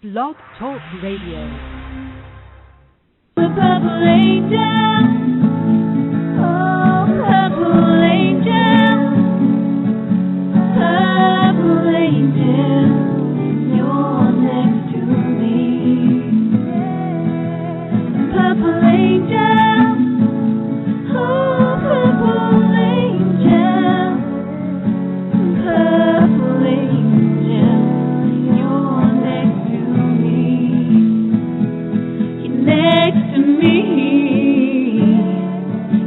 Blog Talk Radio. The purple angel, oh purple angel, you're next to me. Purple angel, oh purple angel, you're next to me. You're next to me.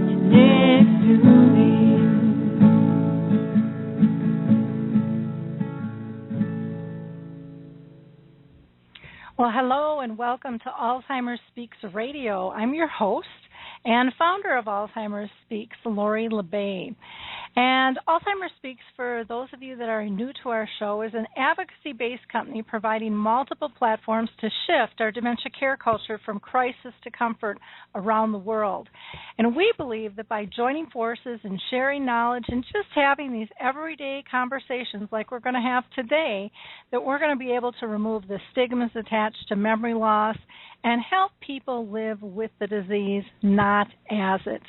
You're next to me. Well, hello and welcome to Alzheimer's Speaks Radio. I'm your host and founder of Alzheimer's Speaks, Lori LeBay. And Alzheimer's Speaks, for those of you that are new to our show, is an advocacy-based company providing multiple platforms to shift our dementia care culture from crisis to comfort around the world. And we believe that by joining forces and sharing knowledge and just having these everyday conversations like we're going to have today, that we're going to be able to remove the stigmas attached to memory loss and help people live with the disease, not as it.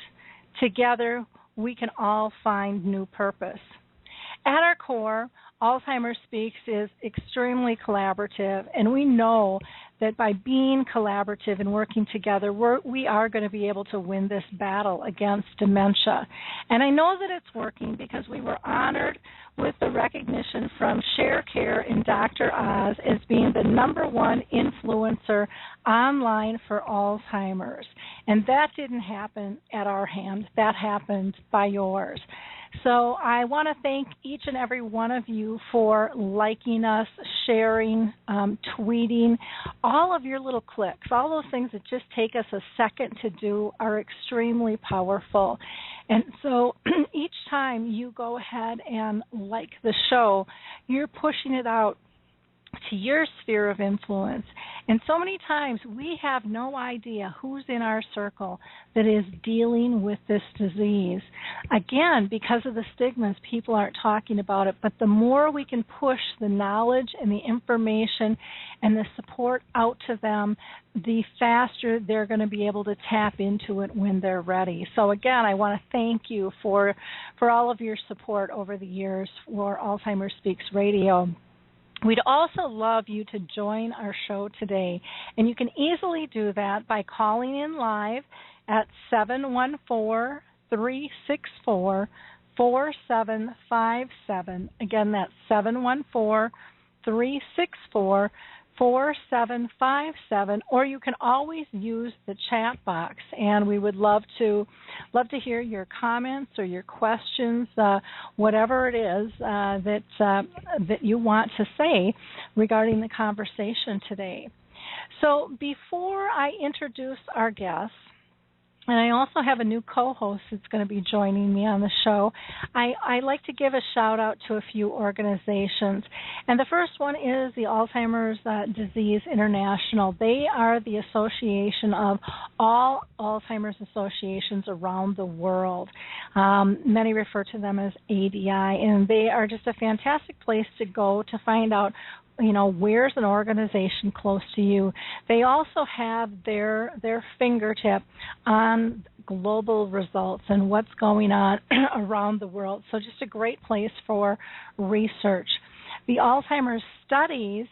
Together, we can all find new purpose. At our core, Alzheimer's Speaks is extremely collaborative, and we know that by being collaborative and working together, we are going to be able to win this battle against dementia. And I know that it's working because we were honored with the recognition from ShareCare and Dr. Oz as being the #1 influencer online for Alzheimer's. And that didn't happen at our hand. That happened by yours. So I want to thank each and every one of you for liking us, sharing, tweeting. All of your little clicks, all those things that just take us a second to do are extremely powerful. And so each time you go ahead and like the show, you're pushing it out to your sphere of influence. And so many times we have no idea who's in our circle that is dealing with this disease. Again, because of the stigmas, people aren't talking about it, but the more we can push the knowledge and the information and the support out to them, the faster they're going to be able to tap into it when they're ready. So again, I want to thank you for all of your support over the years for Alzheimer's Speaks Radio. We'd also love you to join our show today, and you can easily do that by calling in live at 714-364-4757. Again, that's 714-364-4757, or you can always use the chat box, and we would love to hear your comments or your questions, whatever it is that you want to say regarding the conversation today. So before I introduce our guests, and I also have a new co-host that's going to be joining me on the show, I like to give a shout-out to a few organizations. And the first one is the Alzheimer's Disease International. They are the association of all Alzheimer's associations around the world. Many refer to them as ADI, and they are just a fantastic place to go to find out where's an organization close to you. They also have their fingertip on global results and what's going on around the world. So just a great place for research. The Alzheimer's Studies,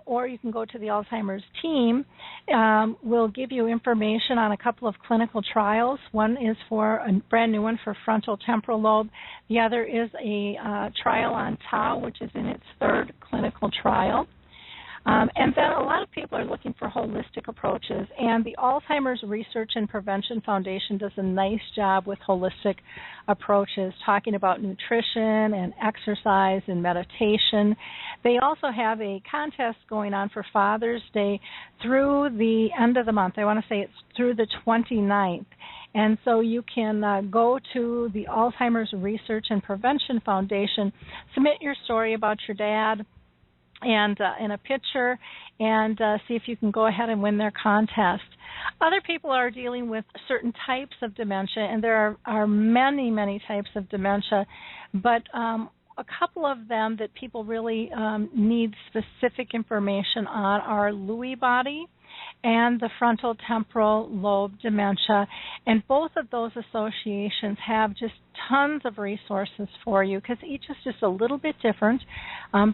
or you can go to the Alzheimer's team, will give you information on a couple of clinical trials. One is for a brand new one for frontal temporal lobe. The other is a trial on tau, which is in its 3rd clinical trial. And then a lot of people are looking for holistic approaches, and the Alzheimer's Research and Prevention Foundation does a nice job with holistic approaches, talking about nutrition and exercise and meditation. They also have a contest going on for Father's Day through the end of the month. I want to say it's through the 29th. And so you can go to the Alzheimer's Research and Prevention Foundation, submit your story about your dad, and in a picture, and see if you can go ahead and win their contest. Other people are dealing with certain types of dementia, and there are many, many types of dementia, but a couple of them that people really need specific information on are Lewy body and the frontal temporal lobe dementia. And both of those associations have just tons of resources for you because each is just a little bit different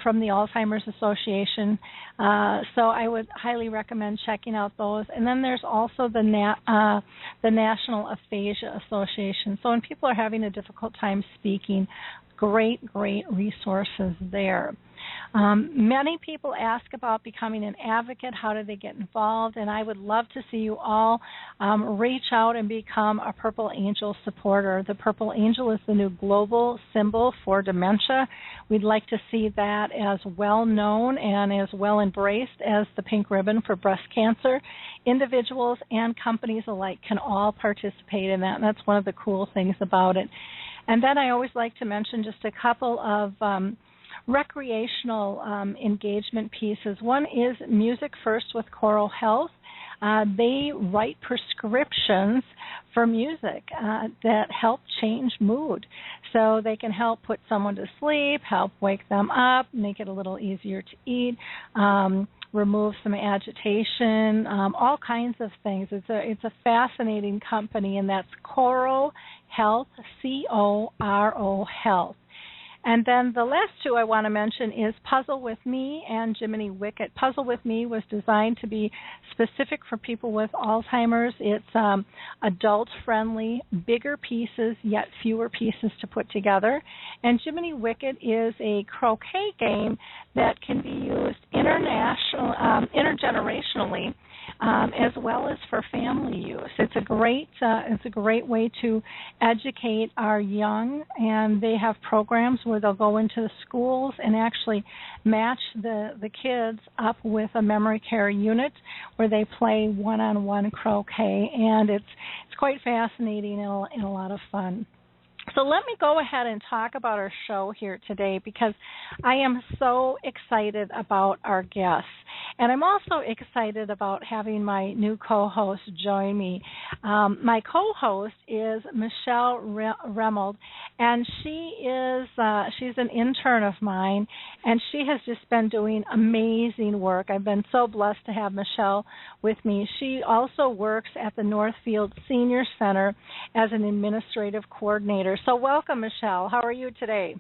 from the Alzheimer's Association. So I would highly recommend checking out those. And then there's also the National Aphasia Association. So when people are having a difficult time speaking, great resources there. Many people ask about becoming an advocate. How do they get involved? And I would love to see you all reach out and become a Purple Angel supporter. The Purple Angel is the new global symbol for dementia. We'd like to see that as well known and as well embraced as the pink ribbon for breast cancer. Individuals and companies alike can all participate in that, and that's one of the cool things about it. And then I always like to mention just a couple of recreational engagement pieces. One is Music First with Choral Health. They write prescriptions for music that help change mood. So they can help put someone to sleep, help wake them up, make it a little easier to eat, remove some agitation, all kinds of things. It's a fascinating company, and that's Choral Health, C-O-R-O Health. And then the last two I want to mention is Puzzle with Me and Jiminy Wicket. Puzzle with Me was designed to be specific for people with Alzheimer's. It's adult-friendly, bigger pieces, yet fewer pieces to put together. And Jiminy Wicket is a croquet game that can be used intergenerationally, as well as for family use. It's a great way to educate our young, and they have programs where they'll go into the schools and actually match the kids up with a memory care unit where they play one-on-one croquet, and it's quite fascinating and a lot of fun. So let me go ahead and talk about our show here today because I am so excited about our guests. And I'm also excited about having my new co-host join me. My co-host is Michelle Remold, and she's an intern of mine, and she has just been doing amazing work. I've been so blessed to have Michelle with me. She also works at the Northfield Senior Center as an administrative coordinator. So welcome, Michelle. How are you today?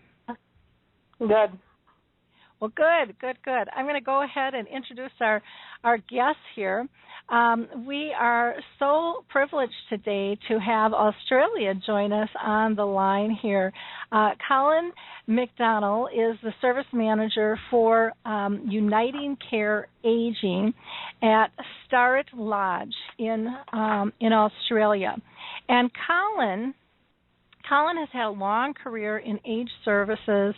Good. Well, good. I'm going to go ahead and introduce our guests here. We are so privileged today to have Australia join us on the line here. Colin McDonnell is the service manager for Unitingcare Ageing at Starrett Lodge in Australia. And Colin has had a long career in age services,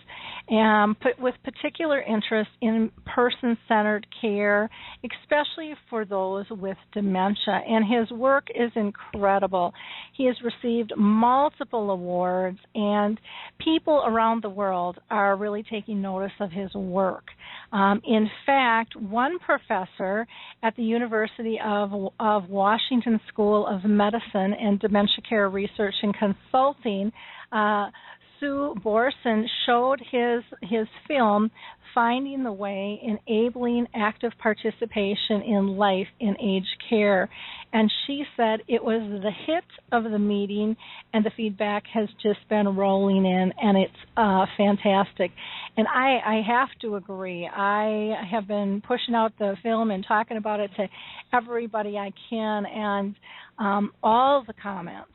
with particular interest in person-centered care, especially for those with dementia. And his work is incredible. He has received multiple awards, and people around the world are really taking notice of his work. In fact, one professor at the University of Washington School of Medicine and Dementia Care Research and Consulting, Sue Borson, showed his film, Finding the Way, Enabling Active Participation in Life in Aged Care. And she said it was the hit of the meeting, and the feedback has just been rolling in, and it's fantastic. And I have to agree. I have been pushing out the film and talking about it to everybody I can, and all the comments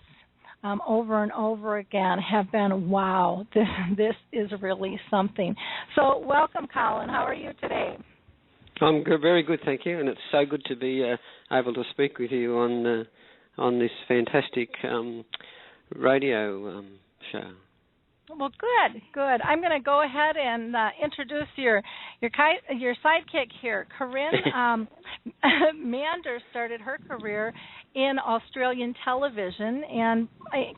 over and over again have been, wow, this is really something. So welcome, Colin. How are you today? I'm good, very good, thank you. And it's so good to be able to speak with you on this fantastic radio show. Well, good. I'm going to go ahead and introduce your sidekick here. Corinne Maunder started her career in Australian television and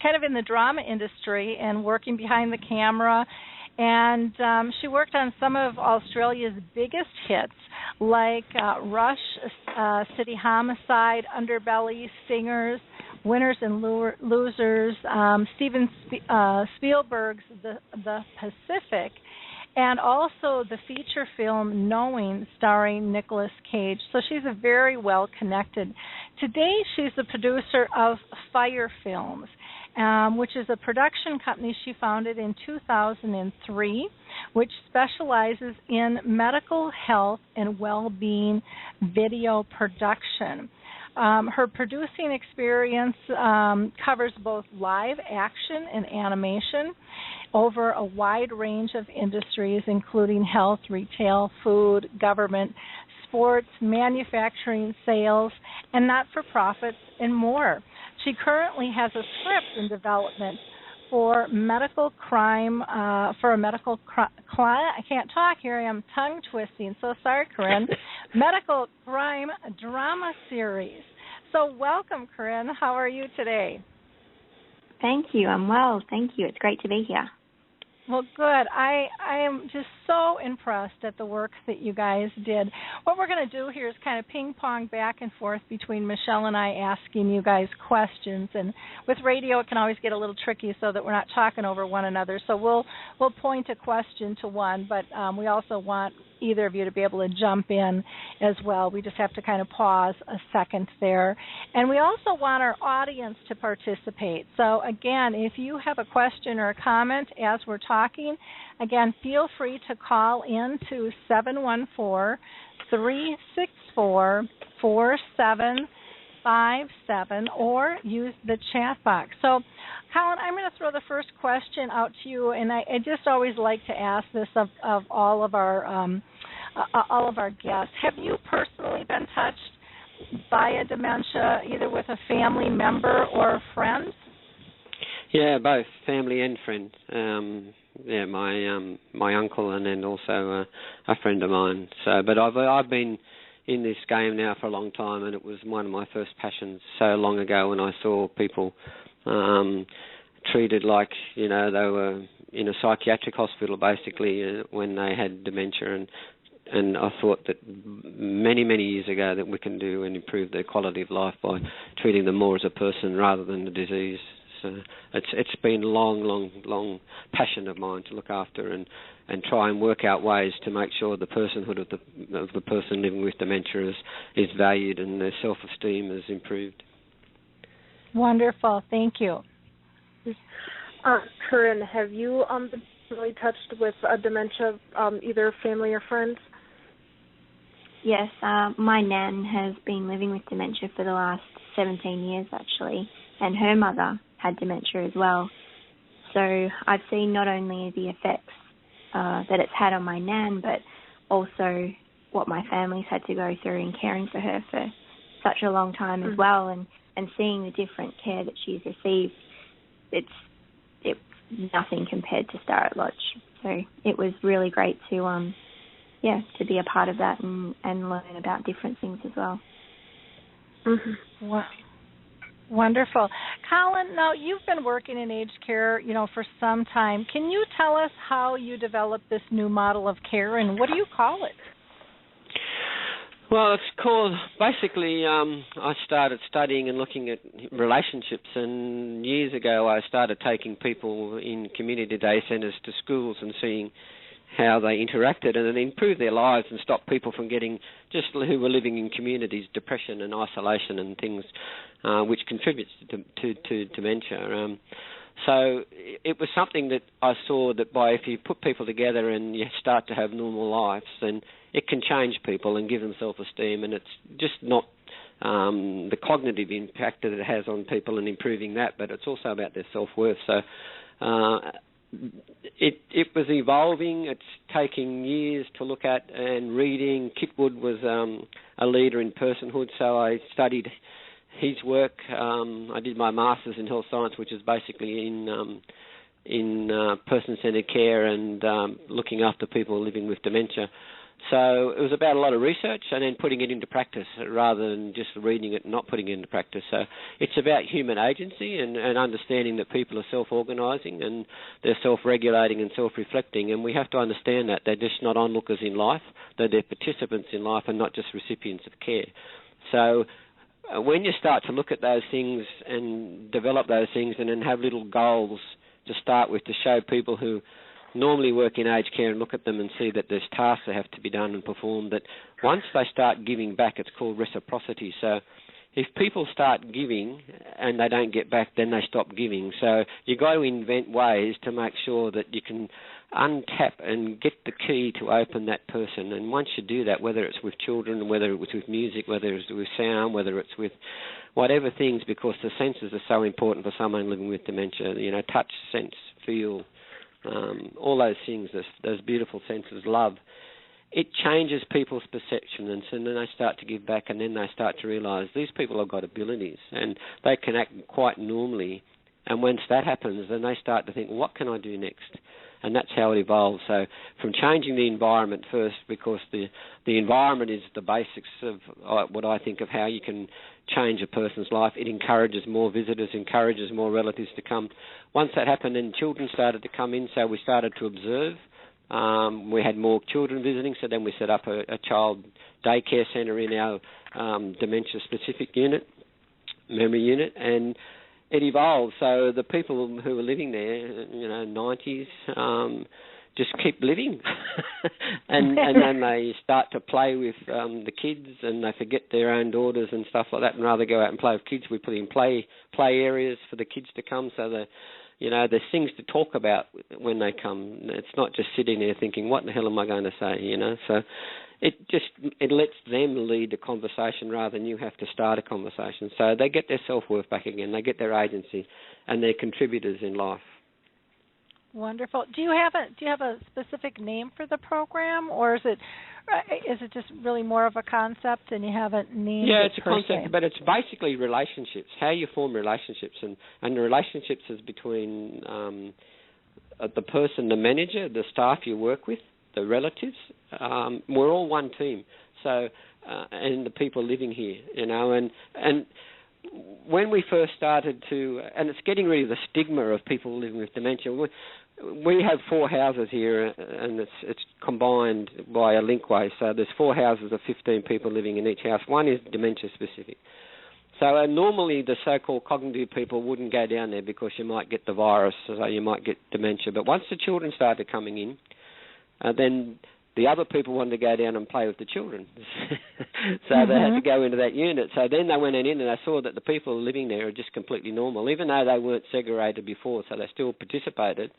kind of in the drama industry and working behind the camera. And she worked on some of Australia's biggest hits like Rush, City Homicide, Underbelly, Singers, Winners and Losers, Steven Spielberg's The Pacific, and also the feature film Knowing, starring Nicolas Cage. So she's a very well connected. Today she's the producer of Fire Films, which is a production company she founded in 2003, which specializes in medical health and well-being video production. Her producing experience covers both live action and animation over a wide range of industries, including health, retail, food, government, sports, manufacturing, sales, and not-for-profits, and more. She currently has a script in development for medical crime, I can't talk here, I am tongue twisting, so sorry, Corinne, medical crime drama series. So welcome, Corinne. How are you today? Thank you. I'm well. Thank you. It's great to be here. Well, good. I am just so impressed at the work that you guys did. What we're going to do here is kind of ping-pong back and forth between Michelle and I asking you guys questions. And with radio, it can always get a little tricky so that we're not talking over one another. So we'll point a question to one, but we also want either of you to be able to jump in as well. We just have to kind of pause a second there. And we also want our audience to participate. So, again, if you have a question or a comment as we're talking, again, feel free to call in to 714-364-4757 or use the chat box. So, Colin, I'm going to throw the first question out to you, and I just always like to ask this of all of our guests. Have you personally been touched by a dementia, either with a family member or a friend? Yeah, both family and friends. My uncle and then also a friend of mine. So, but I've been in this game now for a long time, and it was one of my first passions so long ago when I saw people treated like, they were in a psychiatric hospital basically when they had dementia, and I thought that many, many years ago that we can do and improve their quality of life by treating them more as a person rather than the disease. So it's been a long passion of mine to look after and try and work out ways to make sure the personhood of the person living with dementia is valued and their self-esteem is improved. Wonderful. Thank you. Corinne, have you been really touched with dementia, either family or friends? Yes, my nan has been living with dementia for the last 17 years, actually, and her mother had dementia as well. So I've seen not only the effects that it's had on my nan, but also what my family's had to go through in caring for her for such a long time as well, and seeing the different care that she's received. It's nothing compared to Starrett Lodge. So it was really great to be a part of that and learn about different things as well. Mm-hmm. Wow. Wonderful. Colin, now you've been working in aged care, for some time. Can you tell us how you developed this new model of care, and what do you call it? Well, it's called, basically, I started studying and looking at relationships, and years ago I started taking people in community day centres to schools and seeing how they interacted and improve their lives and stop people from getting, just who were living in communities, depression and isolation and things which contributes to dementia. So it was something that I saw that if you put people together and you start to have normal lives, then it can change people and give them self-esteem, and it's just not the cognitive impact that it has on people and improving that, but it's also about their self-worth. So it was evolving. It's taking years to look at and reading. Kit Wood was a leader in personhood, so I studied his work. I did my master's in health science, which is basically in person-centered care and looking after people living with dementia. So it was about a lot of research and then putting it into practice rather than just reading it and not putting it into practice. So it's about human agency and understanding that people are self-organising and they're self-regulating and self-reflecting, and we have to understand that they're just not onlookers in life, they're participants in life and not just recipients of care. So when you start to look at those things and develop those things and then have little goals to start with to show people who normally work in aged care and look at them and see that there's tasks that have to be done and performed, that once they start giving back, it's called reciprocity. So if people start giving and they don't get back, then they stop giving. So you've got to invent ways to make sure that you can untap and get the key to open that person. And once you do that, whether it's with children, whether it's with music, whether it's with sound, whether it's with whatever things, because the senses are so important for someone living with dementia, touch, sense, feel, all those things, those beautiful senses, love. It changes people's perception, and so then they start to give back, and then they start to realise these people have got abilities and they can act quite normally. And once that happens, then they start to think, well, what can I do next? And that's how it evolves. So from changing the environment first, because the environment is the basics of what I think of how you can change a person's life. It encourages more visitors, encourages more relatives to come. Once that happened, then children started to come in, so we started to observe. We had more children visiting, so then we set up a child daycare centre in our dementia-specific unit, memory unit, and it evolved. So the people who were living there, 90s, just keep living. and then they start to play with the kids, and they forget their own daughters and stuff like that, and rather go out and play with kids. We put in play areas for the kids to come, so that there's things to talk about when they come. It's not just sitting there thinking, what the hell am I going to say, So it lets them lead the conversation rather than you have to start a conversation. So they get their self-worth back again. They get their agency, and they're contributors in life. Wonderful. Do you have a specific name for the program, or is it just really more of a concept and you haven't named it? Yeah, it's a concept, but it's basically relationships, how you form relationships, and the relationships is between the person, the manager, the staff you work with, the relatives. We're all one team. So and the people living here, and when we first started to, and it's getting rid of the stigma of people living with dementia. We have 4 houses here, and it's combined by a linkway. So there's 4 houses of 15 people living in each house. One is dementia specific. So normally the so-called cognitive people wouldn't go down there because you might get the virus, so you might get dementia. But once the children started coming in, then the other people wanted to go down and play with the children. So they had to go into that unit. So then they went in and they saw that the people living there are just completely normal, even though they weren't segregated before, so they still participated.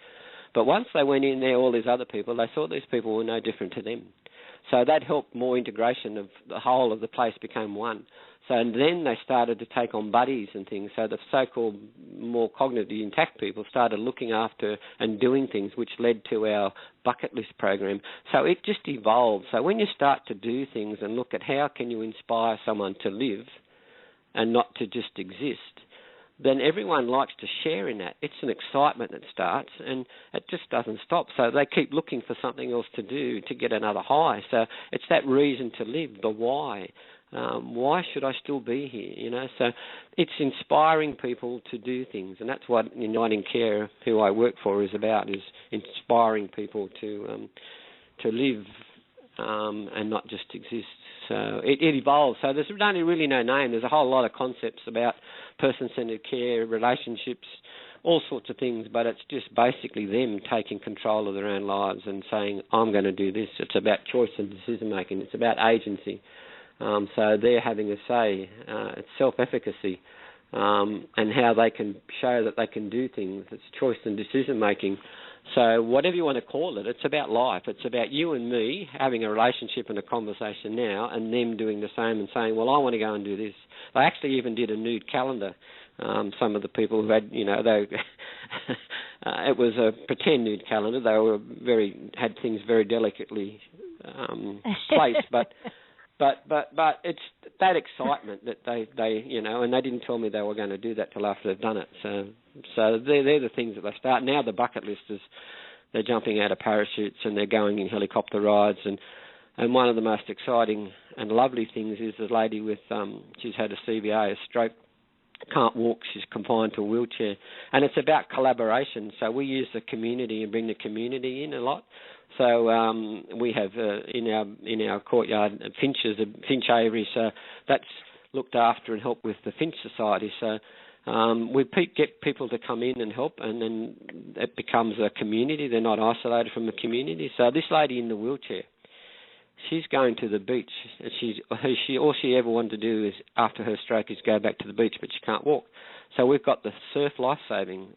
But once they went in there, all these other people, they saw these people were no different to them. So that helped more integration of the whole of the place became one. So then they started to take on buddies and things. So the so-called more cognitively intact people started looking after and doing things, which led to our bucket list program. So it just evolved. So when you start to do things and look at how can you inspire someone to live and not to just exist, then everyone likes to share in that. It's an excitement that starts, and it just doesn't stop. So they keep looking for something else to do to get another high. So it's that reason to live, the why. Why should I still be here? So it's inspiring people to do things, and that's what Unitingcare, who I work for, is about, is inspiring people to live and not just exist. So it evolves. So there's only really no name. There's a whole lot of concepts about person-centred care, relationships, all sorts of things, but it's just basically them taking control of their own lives and saying, I'm going to do this. It's about choice and decision-making. It's about agency. So they're having a say. It's self-efficacy and how they can show that they can do things. It's choice and decision-making. So whatever you want to call it, it's about life. It's about you and me having a relationship and a conversation now, and them doing the same and saying, well, I want to go and do this. They actually even did a nude calendar. Some of the people who had, it was a pretend nude calendar. They were had things very delicately placed, but it's that excitement that they and they didn't tell me they were going to do that till after they've done it. So they're the things that they start. Now the bucket list is they're jumping out of parachutes and they're going in helicopter rides, and one of the most exciting and lovely things is the lady with she's had a CVA, a stroke, can't walk, she's confined to a wheelchair, and it's about collaboration. So we use the community and bring the community in a lot. So we have in our courtyard finch aviary, so that's looked after and helped with the Finch Society. So We get people to come in and help, and then it becomes a community. They're not isolated from the community. So this lady in the wheelchair, she's going to the beach. All she ever wanted to do is, after her stroke, is go back to the beach, but she can't walk. So we've got the Surf Life Saving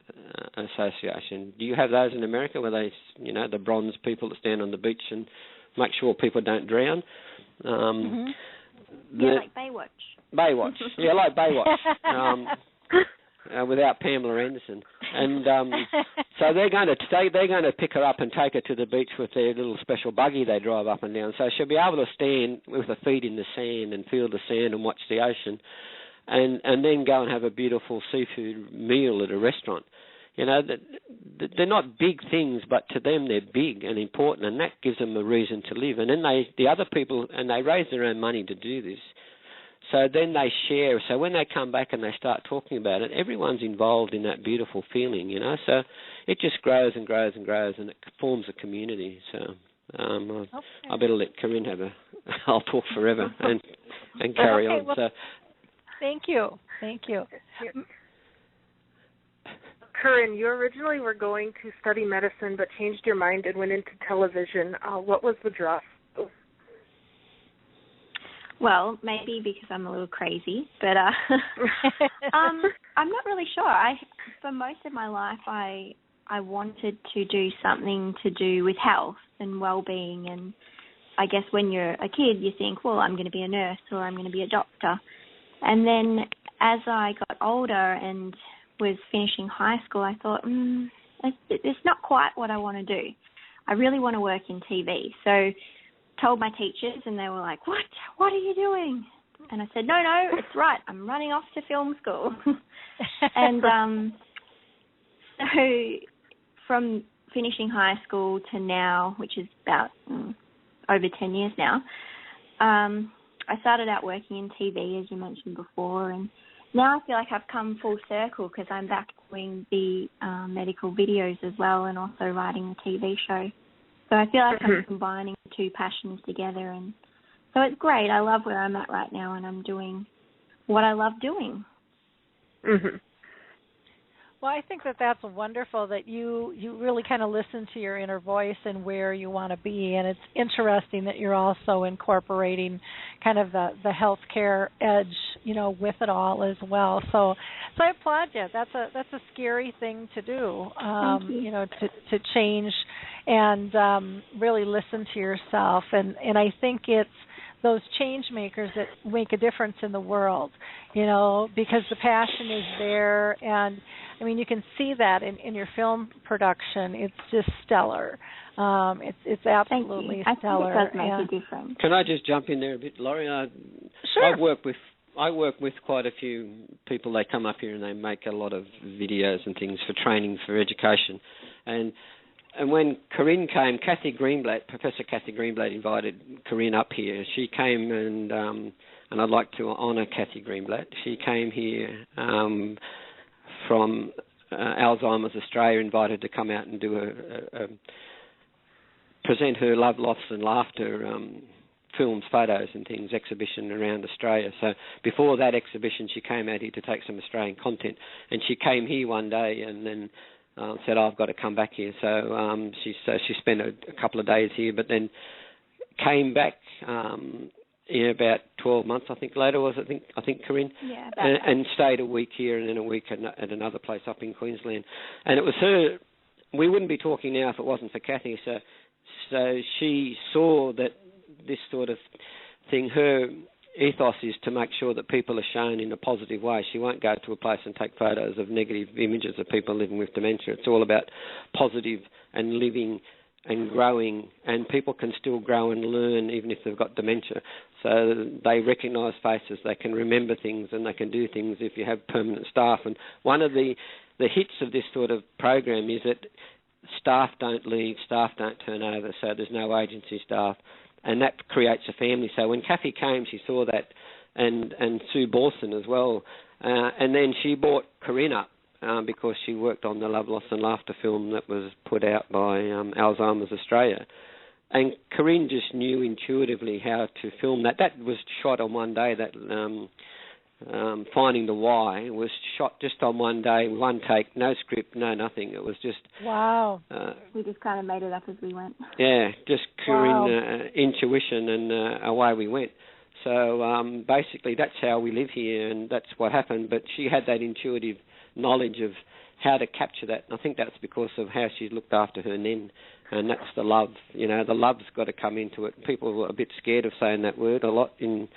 Association. Do you have those in America, where they, the bronze people that stand on the beach and make sure people don't drown? Like Baywatch. Baywatch, yeah, like Baywatch. Without Pamela Anderson, and so they're going to pick her up and take her to the beach with their little special buggy they drive up and down. So she'll be able to stand with her feet in the sand and feel the sand and watch the ocean, and then go and have a beautiful seafood meal at a restaurant. They're not big things, but to them they're big and important, and that gives them a reason to live. And then the other people, and they raise their own money to do this. So then they share. So when they come back and they start talking about it, everyone's involved in that beautiful feeling, So it just grows and grows and grows, and it forms a community. So I better let Corinne have I'll talk forever and carry on. Well, so thank you. Corinne, you originally were going to study medicine but changed your mind and went into television. What was the draw? Well, maybe because I'm a little crazy, but I'm not really sure. For most of my life, I wanted to do something to do with health and well-being, and I guess when you're a kid, you think, well, I'm going to be a nurse or I'm going to be a doctor. And then as I got older and was finishing high school, I thought, it's not quite what I want to do. I really want to work in TV. So told my teachers, and they were like, what are you doing? And I said, no, it's right, I'm running off to film school. And so from finishing high school to now, which is about over 10 years now, I started out working in TV, as you mentioned before, and now I feel like I've come full circle because I'm back doing the medical videos as well, and also writing a TV show. So I feel like I'm combining the two passions together, and so it's great. I love where I'm at right now, and I'm doing what I love doing. Mm-hmm. Well, I think that's wonderful that you really kind of listen to your inner voice and where you want to be, and it's interesting that you're also incorporating kind of the healthcare edge, with it all as well. So I applaud you. That's a scary thing to do, to change and really listen to yourself, and I think it's those change makers that make a difference in the world, because the passion is there. And I mean, you can see that in your film production. It's just stellar. It's absolutely stellar. I think it does make a difference. Can I just jump in there a bit, Laurie? Sure. I work with quite a few people. They come up here and they make a lot of videos and things for training, for education. And when Corinne came, Professor Cathy Greenblat invited Corinne up here. She came and I'd like to honour Cathy Greenblat. She came here from Alzheimer's Australia, invited to come out and do present her Love, Loss and Laughter films, photos and things, exhibition around Australia. So before that exhibition, she came out here to take some Australian content, and she came here one day and then said, I've got to come back here. So she spent a couple of days here, but then came back about 12 months, I think, later was, I think Corinne? Yeah. And stayed a week here and then a week at another place up in Queensland. And it was her, we wouldn't be talking now if it wasn't for Cathy. So she saw that this sort of thing, her ethos is to make sure that people are shown in a positive way. She won't go to a place and take photos of negative images of people living with dementia. It's all about positive and living and growing, and people can still grow and learn even if they've got dementia. So they recognise faces, they can remember things, and they can do things if you have permanent staff. And one of the hits of this sort of program is that staff don't leave, staff don't turn over, so there's no agency staff. And that creates a family. So when Cathy came, she saw that, and Sue Borson as well. And then she brought Corinne up because she worked on the Love, Loss and Laughter film that was put out by Alzheimer's Australia. And Corinne just knew intuitively how to film that. That was shot on one day, that Finding the Why was shot just on one day, one take, no script, no nothing. It was just... Wow. We just kind of made it up as we went. Yeah, just pure intuition, and away we went. So basically that's how we live here, and that's what happened. But she had that intuitive knowledge of how to capture that. And I think that's because of how she looked after her Nen, and that's the love. You know, the love's got to come into it. People were a bit scared of saying that word a lot in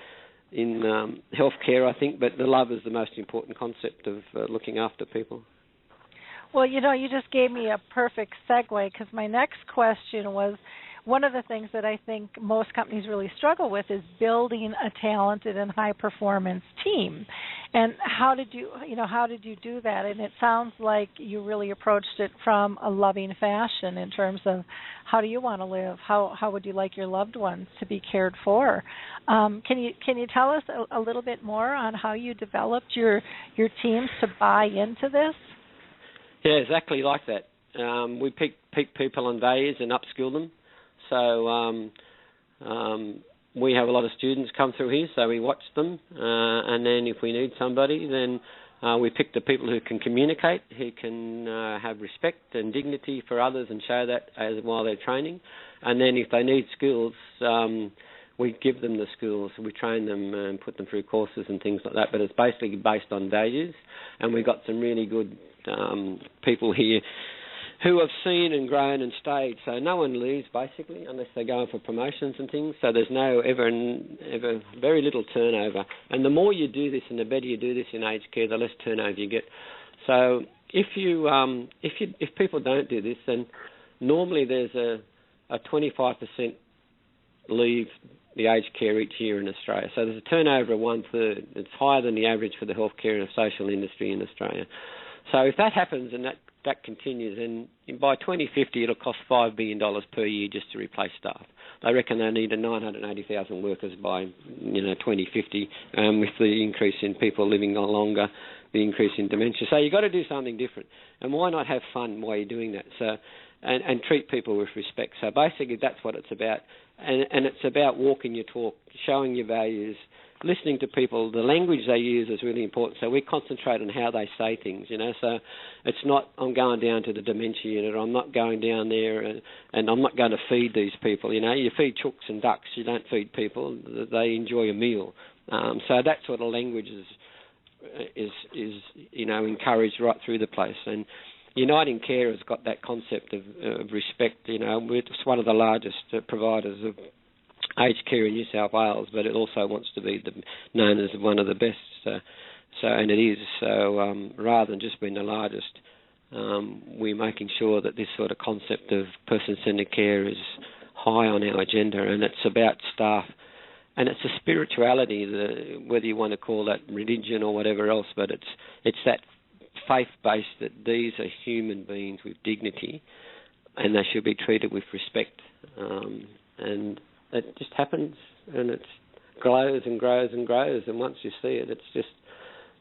healthcare, I think, but the love is the most important concept of looking after people. Well, you know, you just gave me a perfect segue, because my next question was, one of the things that I think most companies really struggle with is building a talented and high-performance team. And how did you do that? And it sounds like you really approached it from a loving fashion in terms of how do you want to live? How would you like your loved ones to be cared for? Can you tell us a little bit more on how you developed your teams to buy into this? Yeah, exactly like that. We pick people on values and upskill them. So we have a lot of students come through here, so we watch them, and then if we need somebody, then we pick the people who can communicate, who can have respect and dignity for others and show that while they're training. And then if they need skills, we give them the skills. We train them and put them through courses and things like that, but it's basically based on values. And we've got some really good people here who have seen and grown and stayed. So no one leaves, basically, unless they're going for promotions and things. So there's ever very little turnover. And the more you do this and the better you do this in aged care, the less turnover you get. So if people don't do this, then normally there's a 25% leave the aged care each year in Australia. So there's a turnover of 1/3. It's higher than the average for the healthcare and social industry in Australia. So if that happens and that continues, and by 2050 it'll cost $5 billion per year just to replace staff. They reckon they need 980,000 workers by 2050, with the increase in people living longer, the increase in dementia. So you've got to do something different. And why not have fun while you're doing that? So and treat people with respect. So basically that's what it's about. And it's about walking your talk, showing your values, listening to people. The language they use is really important. So we concentrate on how they say things, So it's not, I'm going down to the dementia unit, or I'm not going down there and I'm not going to feed these people, You feed chooks and ducks. You don't feed people. They enjoy a meal. So that sort of language is encouraged right through the place. And Unitingcare has got that concept of respect. It's one of the largest providers of aged care in New South Wales, but it also wants to be known as one of the best. And it is. So rather than just being the largest, we're making sure that this sort of concept of person-centred care is high on our agenda, and it's about staff. And it's a spirituality, whether you want to call that religion or whatever else, but it's that faith-based that these are human beings with dignity, and they should be treated with respect. And it just happens, and it grows and grows and grows. And once you see it, it's just,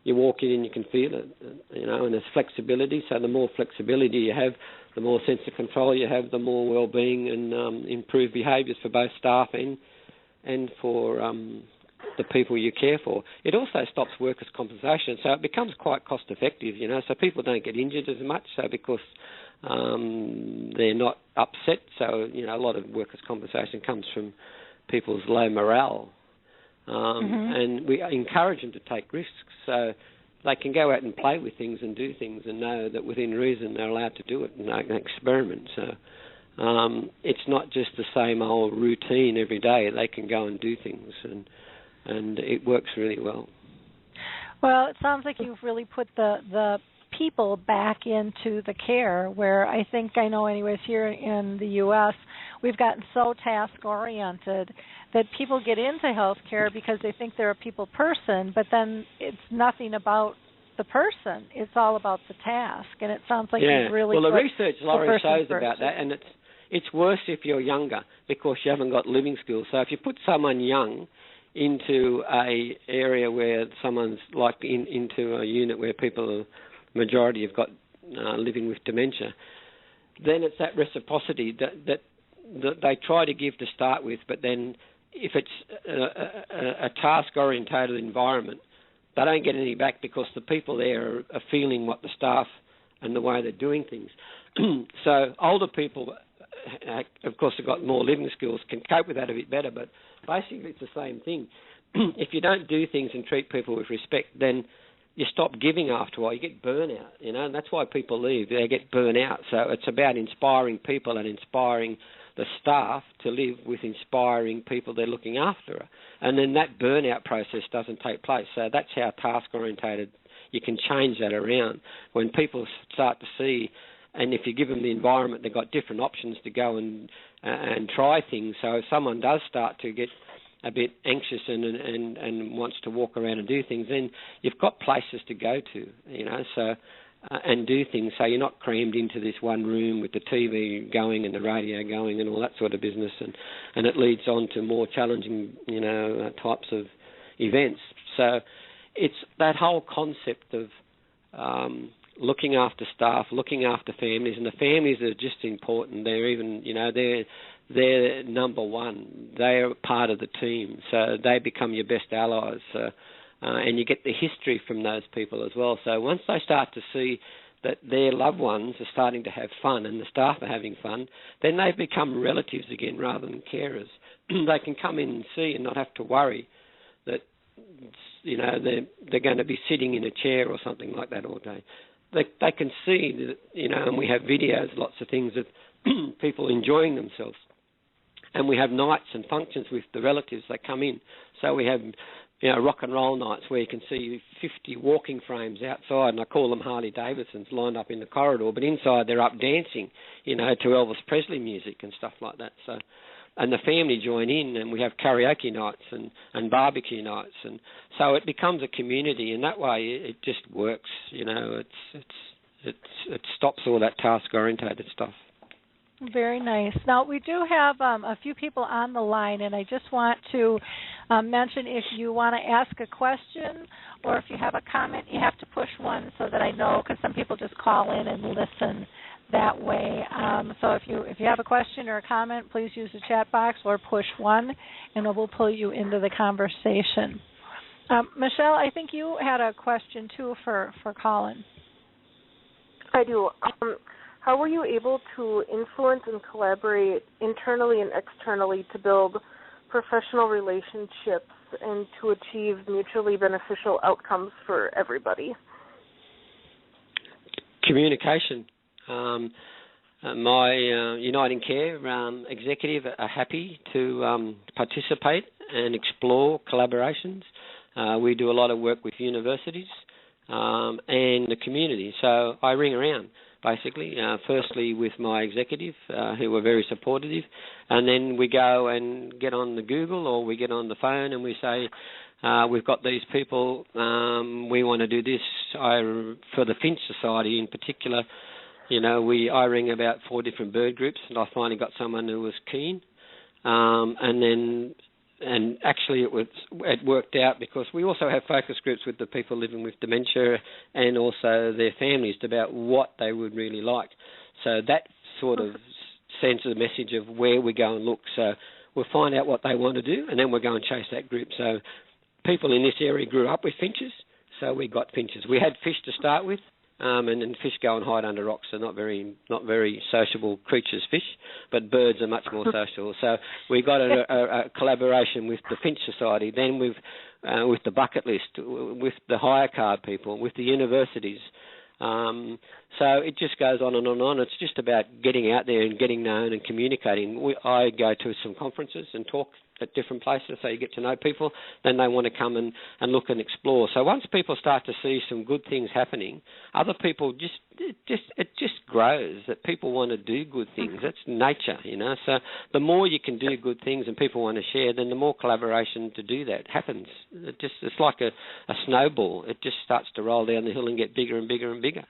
you walk in and you can feel it, and there's flexibility. So the more flexibility you have, the more sense of control you have, the more well-being and improved behaviours for both staff and for the people you care for. It also stops workers' compensation, so it becomes quite cost-effective, so people don't get injured as much, so because they're not upset. So, a lot of workers' compensation comes from people's low morale. And we encourage them to take risks, so they can go out and play with things and do things and know that within reason they're allowed to do it and experiment. So it's not just the same old routine every day. They can go and do things, and it works really well. Well, it sounds like you've really put the people back into the care, where I know anyways here in the U.S. we've gotten so task-oriented that people get into healthcare because they think they're a people person, but then it's nothing about the person. It's all about the task, and it sounds like you've really the research, Laurie, shows first. about that, and it's worse if you're younger because you haven't got living skills. So if you put someone young into a area where someone's like into a unit where people, majority have got living with dementia, then it's that reciprocity that they try to give to start with, but then if it's a task-orientated environment, they don't get any back because the people there are feeling what the staff and the way they're doing things. So older people, of course, have got more living skills, can cope with that a bit better, but basically it's the same thing. If you don't do things and treat people with respect, then you stop giving after a while. You get burnout, and that's why people leave. They get burnt out. So it's about inspiring people and inspiring the staff to live with inspiring people they're looking after. And then that burnout process doesn't take place. So that's how task-orientated, you can change that around. When people start to see, and if you give them the environment, they've got different options to go and try things. So if someone does start to get a bit anxious and wants to walk around and do things, then you've got places to go to, so and do things. So you're not crammed into this one room with the TV going and the radio going and all that sort of business, and it leads on to more challenging, types of events. So it's that whole concept of looking after staff, looking after families, and the families are just important. They're even, they're number one. They're part of the team, so they become your best allies. And you get the history from those people as well. So once they start to see that their loved ones are starting to have fun and the staff are having fun, then they become relatives again rather than carers. They can come in and see and not have to worry that, they're going to be sitting in a chair or something like that all day. They can see that, and we have videos, lots of things of people enjoying themselves. And we have nights and functions with the relatives that come in. So we have, rock and roll nights where you can see 50 walking frames outside, and I call them Harley Davidsons, lined up in the corridor. But inside they're up dancing, to Elvis Presley music and stuff like that. So, and the family join in, and we have karaoke nights and barbecue nights, and so it becomes a community. And that way it just works. It stops all that task-orientated stuff. Very nice. Now, we do have a few people on the line, and I just want to mention if you want to ask a question or if you have a comment, you have to push one so that I know, because some people just call in and listen that way. So if you have a question or a comment, please use the chat box or push one, and we'll pull you into the conversation. Michelle, I think you had a question, too, for Colin. I do. How were you able to influence and collaborate internally and externally to build professional relationships and to achieve mutually beneficial outcomes for everybody? Communication. My Unitingcare executive are happy to participate and explore collaborations. We do a lot of work with universities and the community, so I ring around. Basically, firstly with my executive, who were very supportive, and then we go and get on the Google or we get on the phone and we say, we've got these people, we want to do this. For the Finch Society in particular, I ring about 4 different bird groups, and I finally got someone who was keen, and actually it worked out because we also have focus groups with the people living with dementia and also their families about what they would really like. So that sort of sends a message of where we go and look. So we'll find out what they want to do, and then we'll go and chase that group. So people in this area grew up with finches, so we got finches. We had fish to start with. And then fish go and hide under rocks. They're not very sociable creatures, fish, but birds are much more social. So we got a collaboration with the Finch Society, then with the bucket list, with the hire card people, with the universities. So it just goes on and on and on. It's just about getting out there and getting known and communicating. I go to some conferences and talk at different places, so you get to know people. Then they want to come and look and explore. So once people start to see some good things happening, other people it just grows, that people want to do good things. That's nature, So the more you can do good things and people want to share, then the more collaboration to do that happens. It's like a snowball. It just starts to roll down the hill and get bigger and bigger and bigger.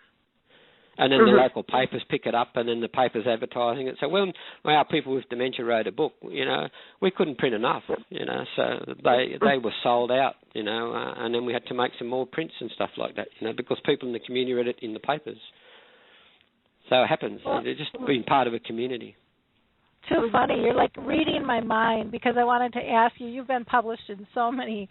And then the local papers pick it up, and then the papers advertising it. So when our people with dementia wrote a book, we couldn't print enough, so they were sold out, and then we had to make some more prints and stuff like that, because people in the community read it in the papers. So it happens. They're just being part of a community. Too funny. You're like reading my mind, because I wanted to ask you, you've been published in so many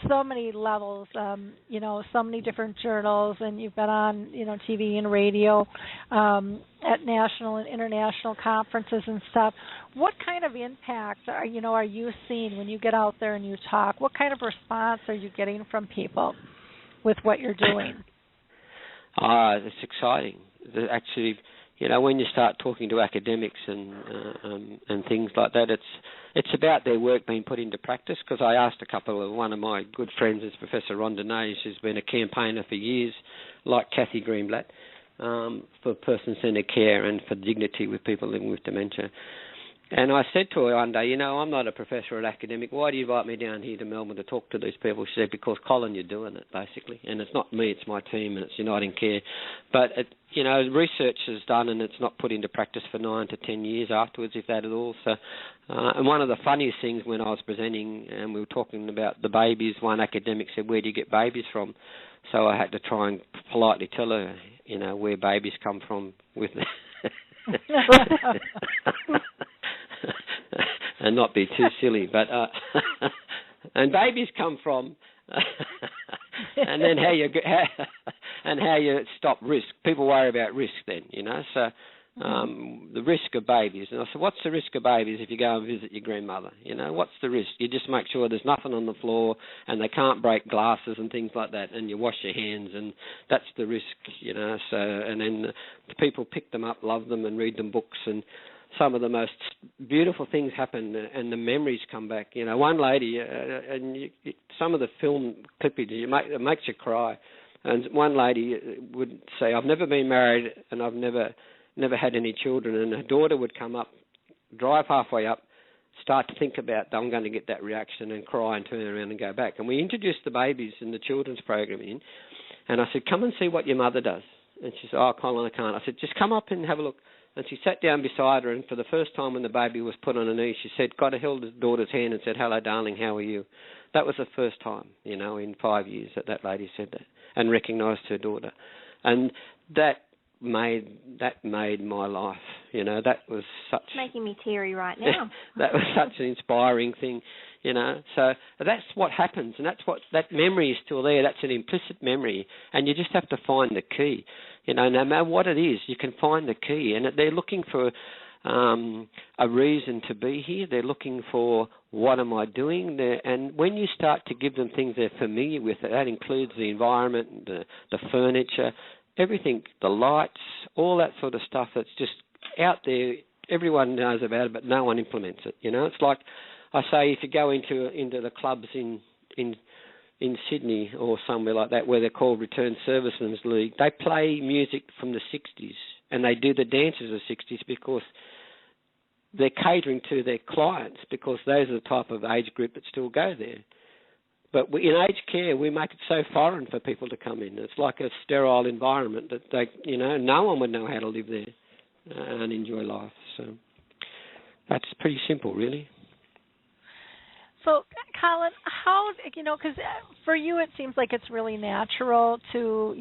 so many levels, so many different journals, and you've been on, TV and radio at national and international conferences and stuff. What kind of impact are you seeing when you get out there and you talk? What kind of response are you getting from people with what you're doing? It's exciting. Actually, when you start talking to academics and things like that, it's about their work being put into practice. Because I asked one of my good friends is Professor Rondonay, who's been a campaigner for years, like Cathy Greenblat, for person-centred care and for dignity with people living with dementia. And I said to her one day, I'm not a professor or academic. Why do you invite me down here to Melbourne to talk to these people? She said, because, Colin, you're doing it, basically. And it's not me, it's my team, and it's Unitingcare. But, research is done and it's not put into practice for 9 to 10 years afterwards, if that at all. So, and one of the funniest things when I was presenting and we were talking about the babies, one academic said, where do you get babies from? So I had to try and politely tell her, where babies come from with and not be too silly, but and babies come from, and then how you stop risk. People worry about risk then, So the risk of babies, and I said, what's the risk of babies if you go and visit your grandmother? What's the risk? You just make sure there's nothing on the floor and they can't break glasses and things like that, and you wash your hands, and that's the risk, So and then the people pick them up, love them, and read them books, and some of the most beautiful things happen, and the memories come back. One lady, some of the film clippage, it makes you cry. And one lady would say, I've never been married and I've never had any children. And her daughter would come up, drive halfway up, start to think about, I'm going to get that reaction, and cry and turn around and go back. And we introduced the babies in the children's program in, and I said, come and see what your mother does. And she said, Colin, I can't. I said, just come up and have a look. And she sat down beside her, and for the first time when the baby was put on her knee, she said, held her daughter's hand and said, hello, darling, how are you? That was the first time, in 5 years that lady said that and recognised her daughter. And that made my life, that was such... It's making me teary right now. That was such an inspiring thing, So that's what happens, and that memory is still there. That's an implicit memory, and you just have to find the key. No matter what it is, you can find the key. And they're looking for a reason to be here. They're looking for, what am I doing? And when you start to give them things they're familiar with, that includes the environment, the furniture, everything, the lights, all that sort of stuff that's just out there. Everyone knows about it, but no one implements it. It's like I say, if you go into the clubs in Sydney or somewhere like that, where they're called Return Servicemen's League, they play music from the 60s and they do the dances of the 60s because they're catering to their clients, because those are the type of age group that still go there. But in aged care, we make it so foreign for people to come in. It's like a sterile environment that no one would know how to live there and enjoy life. So that's pretty simple, really. So, Colin, how, because for you it seems like it's really natural to,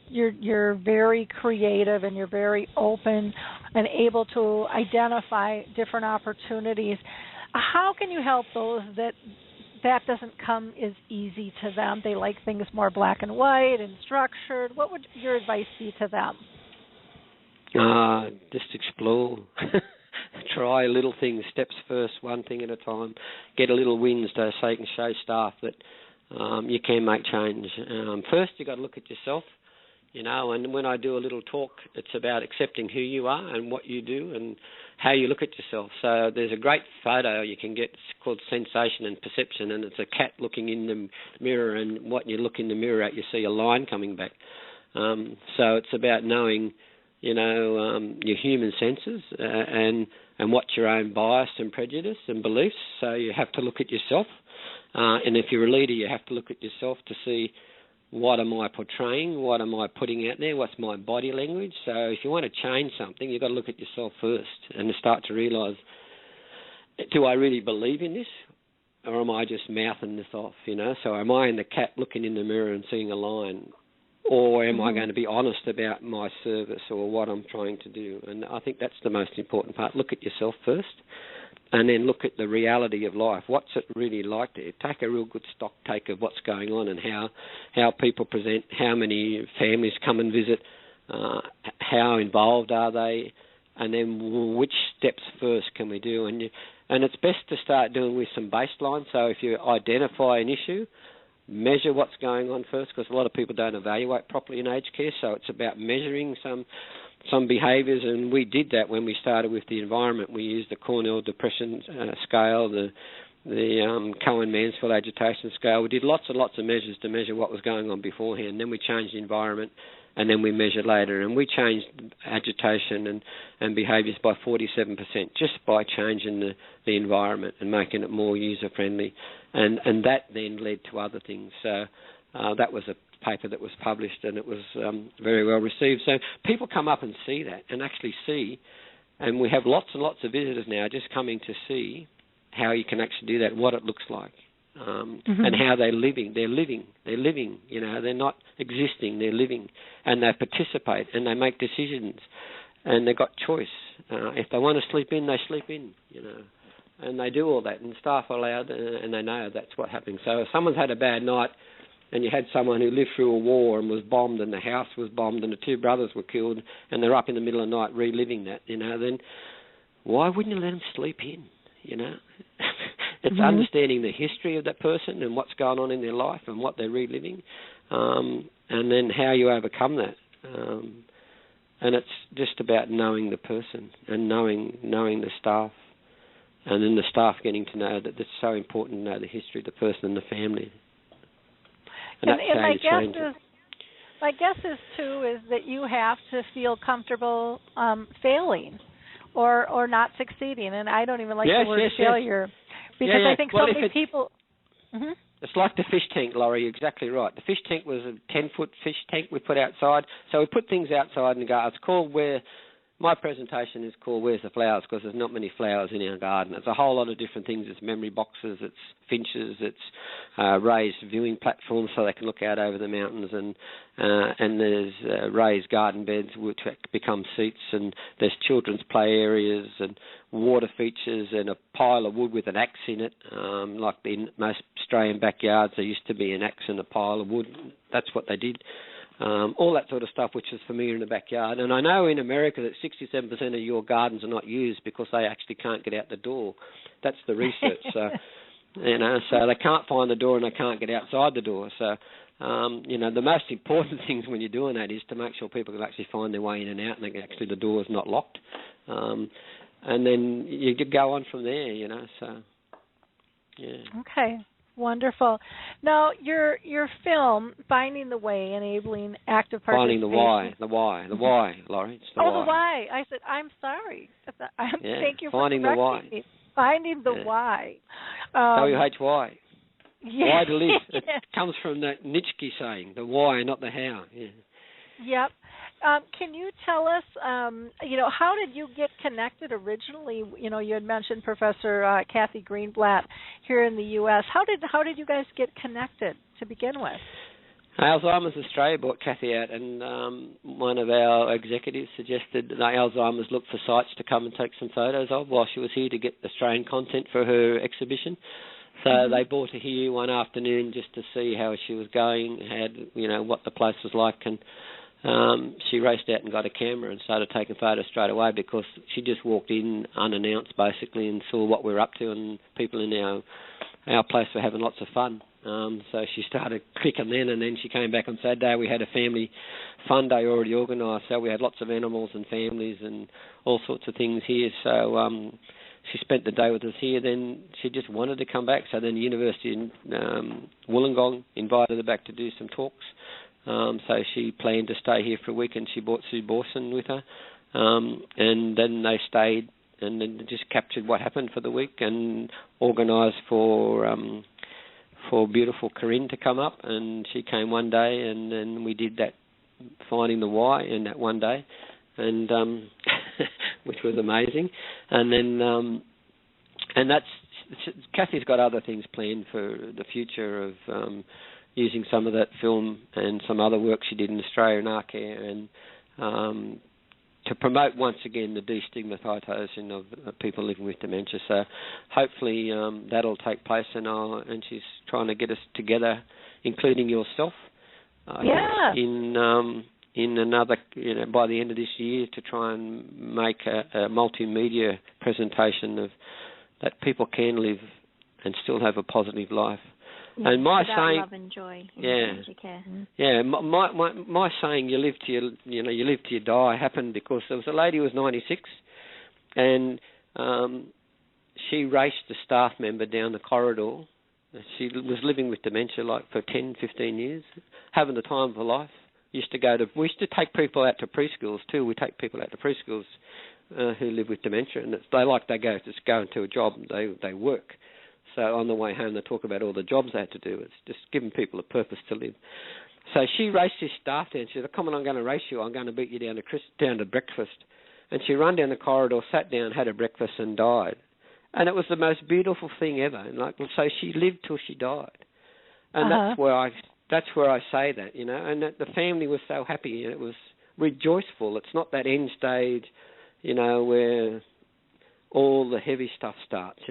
you're very creative and you're very open and able to identify different opportunities. How can you help those that doesn't come as easy to them? They like things more black and white and structured. What would your advice be to them? Just explore. Try little things, steps first, one thing at a time. Get a little wins so you can show staff that you can make change. First, you've got to look at yourself, and when I do a little talk, it's about accepting who you are and what you do and how you look at yourself. So there's a great photo you can get, it's called Sensation and Perception, and it's a cat looking in the mirror, and what you look in the mirror at, you see a line coming back. So it's about knowing your human senses and what's your own bias and prejudice and beliefs. So you have to look at yourself. And if you're a leader, you have to look at yourself to see, what am I portraying? What am I putting out there? What's my body language? So if you want to change something, you've got to look at yourself first and start to realise, do I really believe in this? Or am I just mouthing this off, So am I in the cat looking in the mirror and seeing a line? Or am I going to be honest about my service or what I'm trying to do? And I think that's the most important part. Look at yourself first and then look at the reality of life. What's it really like there? Take a real good stock take of what's going on and how people present, how many families come and visit, how involved are they, and then which steps first can we do? And it's best to start doing with some baseline. So if you identify an issue, measure what's going on first, because a lot of people don't evaluate properly in aged care. So it's about measuring some behaviours, and we did that when we started with the environment. We used the Cornell Depression Scale, the Cohen-Mansfield Agitation Scale. We did lots and lots of measures to measure what was going on beforehand. Then we changed the environment, and then we measured later. And we changed agitation and behaviours by 47% just by changing the environment and making it more user-friendly. And that then led to other things. So that was a paper that was published, and it was very well received. So people come up and see that and actually see, and we have lots and lots of visitors now just coming to see how you can actually do that, what it looks like, and how they're living. They're living, you know, they're not existing, they're living, and they participate, and they make decisions, and they've got choice. If they want to sleep in, they sleep in, you know, and they do all that, and staff are allowed, and they know that's what's happening. So if someone's had a bad night, and you had someone who lived through a war and was bombed, and the house was bombed, and the two brothers were killed, and they're up in the middle of the night reliving that, you know, then why wouldn't you let them sleep in, you know? It's understanding the history of that person and what's going on in their life and what they're reliving, and then how you overcome that. And it's just about knowing the person and knowing the staff, and then the staff getting to know that it's so important to know the history of the person and the family. And my guess is too is that you have to feel comfortable failing or not succeeding, and I don't even like the word failure because I think so many people. It's like the fish tank, Laurie. You're exactly right. The fish tank was a 10-foot fish tank we put outside. So we put things outside and go. It's called my presentation is called Where's the Flowers, because there's not many flowers in our garden. It's a whole lot of different things. It's memory boxes, it's finches, it's raised viewing platforms so they can look out over the mountains, and there's raised garden beds which become seats, and there's children's play areas and water features and a pile of wood with an axe in it. Like in most Australian backyards, there used to be an axe and a pile of wood. That's what they did. All that sort of stuff which is familiar in the backyard. And I know in America that 67% of your gardens are not used because they actually can't get out the door. That's the research. So, you know, so they can't find the door and they can't get outside the door. So, you know, the most important things when you're doing that is to make sure people can actually find their way in and out, and actually the door is not locked. And then you go on from there, you know. So, yeah. Okay. Wonderful. Now, your film, Finding the Way, Enabling Active Participation. Finding the why, Laurie. It's the why. The why. I said, I'm sorry. Thank you for Finding the why. Me. Finding the why. W-H-Y. Yeah. Why to live. It comes from that Nietzsche saying, the why, not the how. Yeah. Yep. Can you tell us, you know, how did you get connected originally? You know, you had mentioned Professor Cathy Greenblat here in the U.S. How did you guys get connected to begin with? Alzheimer's Australia brought Cathy out, and one of our executives suggested that Alzheimer's look for sites to come and take some photos of while she was here to get Australian content for her exhibition. So they brought her here one afternoon just to see how she was going, what the place was like, and she raced out and got a camera and started taking photos straight away because she just walked in unannounced basically and saw what we were up to, and people in our place were having lots of fun. So she started clicking then, and then she came back on Saturday. We had a family fun day already organised, so we had lots of animals and families and all sorts of things here. So she spent the day with us here. Then she just wanted to come back. So then the University in Wollongong invited her back to do some talks. So she planned to stay here for a week, and she brought Sue Borson with her. And then they stayed and then just captured what happened for the week and organised for beautiful Corinne to come up. And she came one day, and then we did that Finding the Why in that one day, and which was amazing. And then and that's Cathy's got other things planned for the future of using some of that film and some other work she did in Australia in Arcare, to promote once again the destigmatisation of people living with dementia. So hopefully that'll take place, and she's trying to get us together, including yourself, in another, by the end of this year, to try and make a multimedia presentation of that people can live and still have a positive life. Yeah, and my about saying, love and joy in dementia care. Yeah, my saying, you live till you die, happened because there was a lady who was 96, and she raced a staff member down the corridor. She was living with dementia for 10, 15 years, having the time of her life. We used to take people out to preschools too. We take people out to preschools who live with dementia, and they go into a job, they work. So on the way home, they talk about all the jobs they had to do. It's just giving people a purpose to live. So she raced this staff down. She said, "Come on, I'm going to race you. I'm going to beat you down to breakfast." And she ran down the corridor, sat down, had her breakfast, and died. And it was the most beautiful thing ever. And so she lived till she died. And that's where I say that, And that the family was so happy, and it was rejoiceful. It's not that end stage, where all the heavy stuff starts,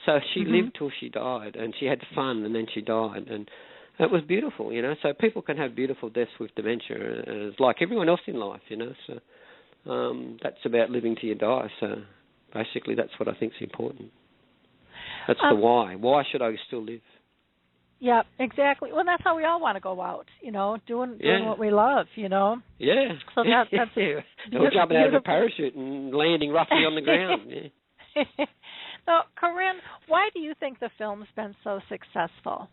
So she lived till she died, and she had fun, and then she died, and it was beautiful, So people can have beautiful deaths with dementia, it's like everyone else in life, So that's about living till you die. So basically, that's what I think is important. That's the why. Why should I still live? Yeah, exactly. Well, that's how we all want to go out, doing what we love, Yeah. So that's or jumping out of a parachute and landing roughly on the ground. Yeah. So, Corinne, why do you think the film's been so successful?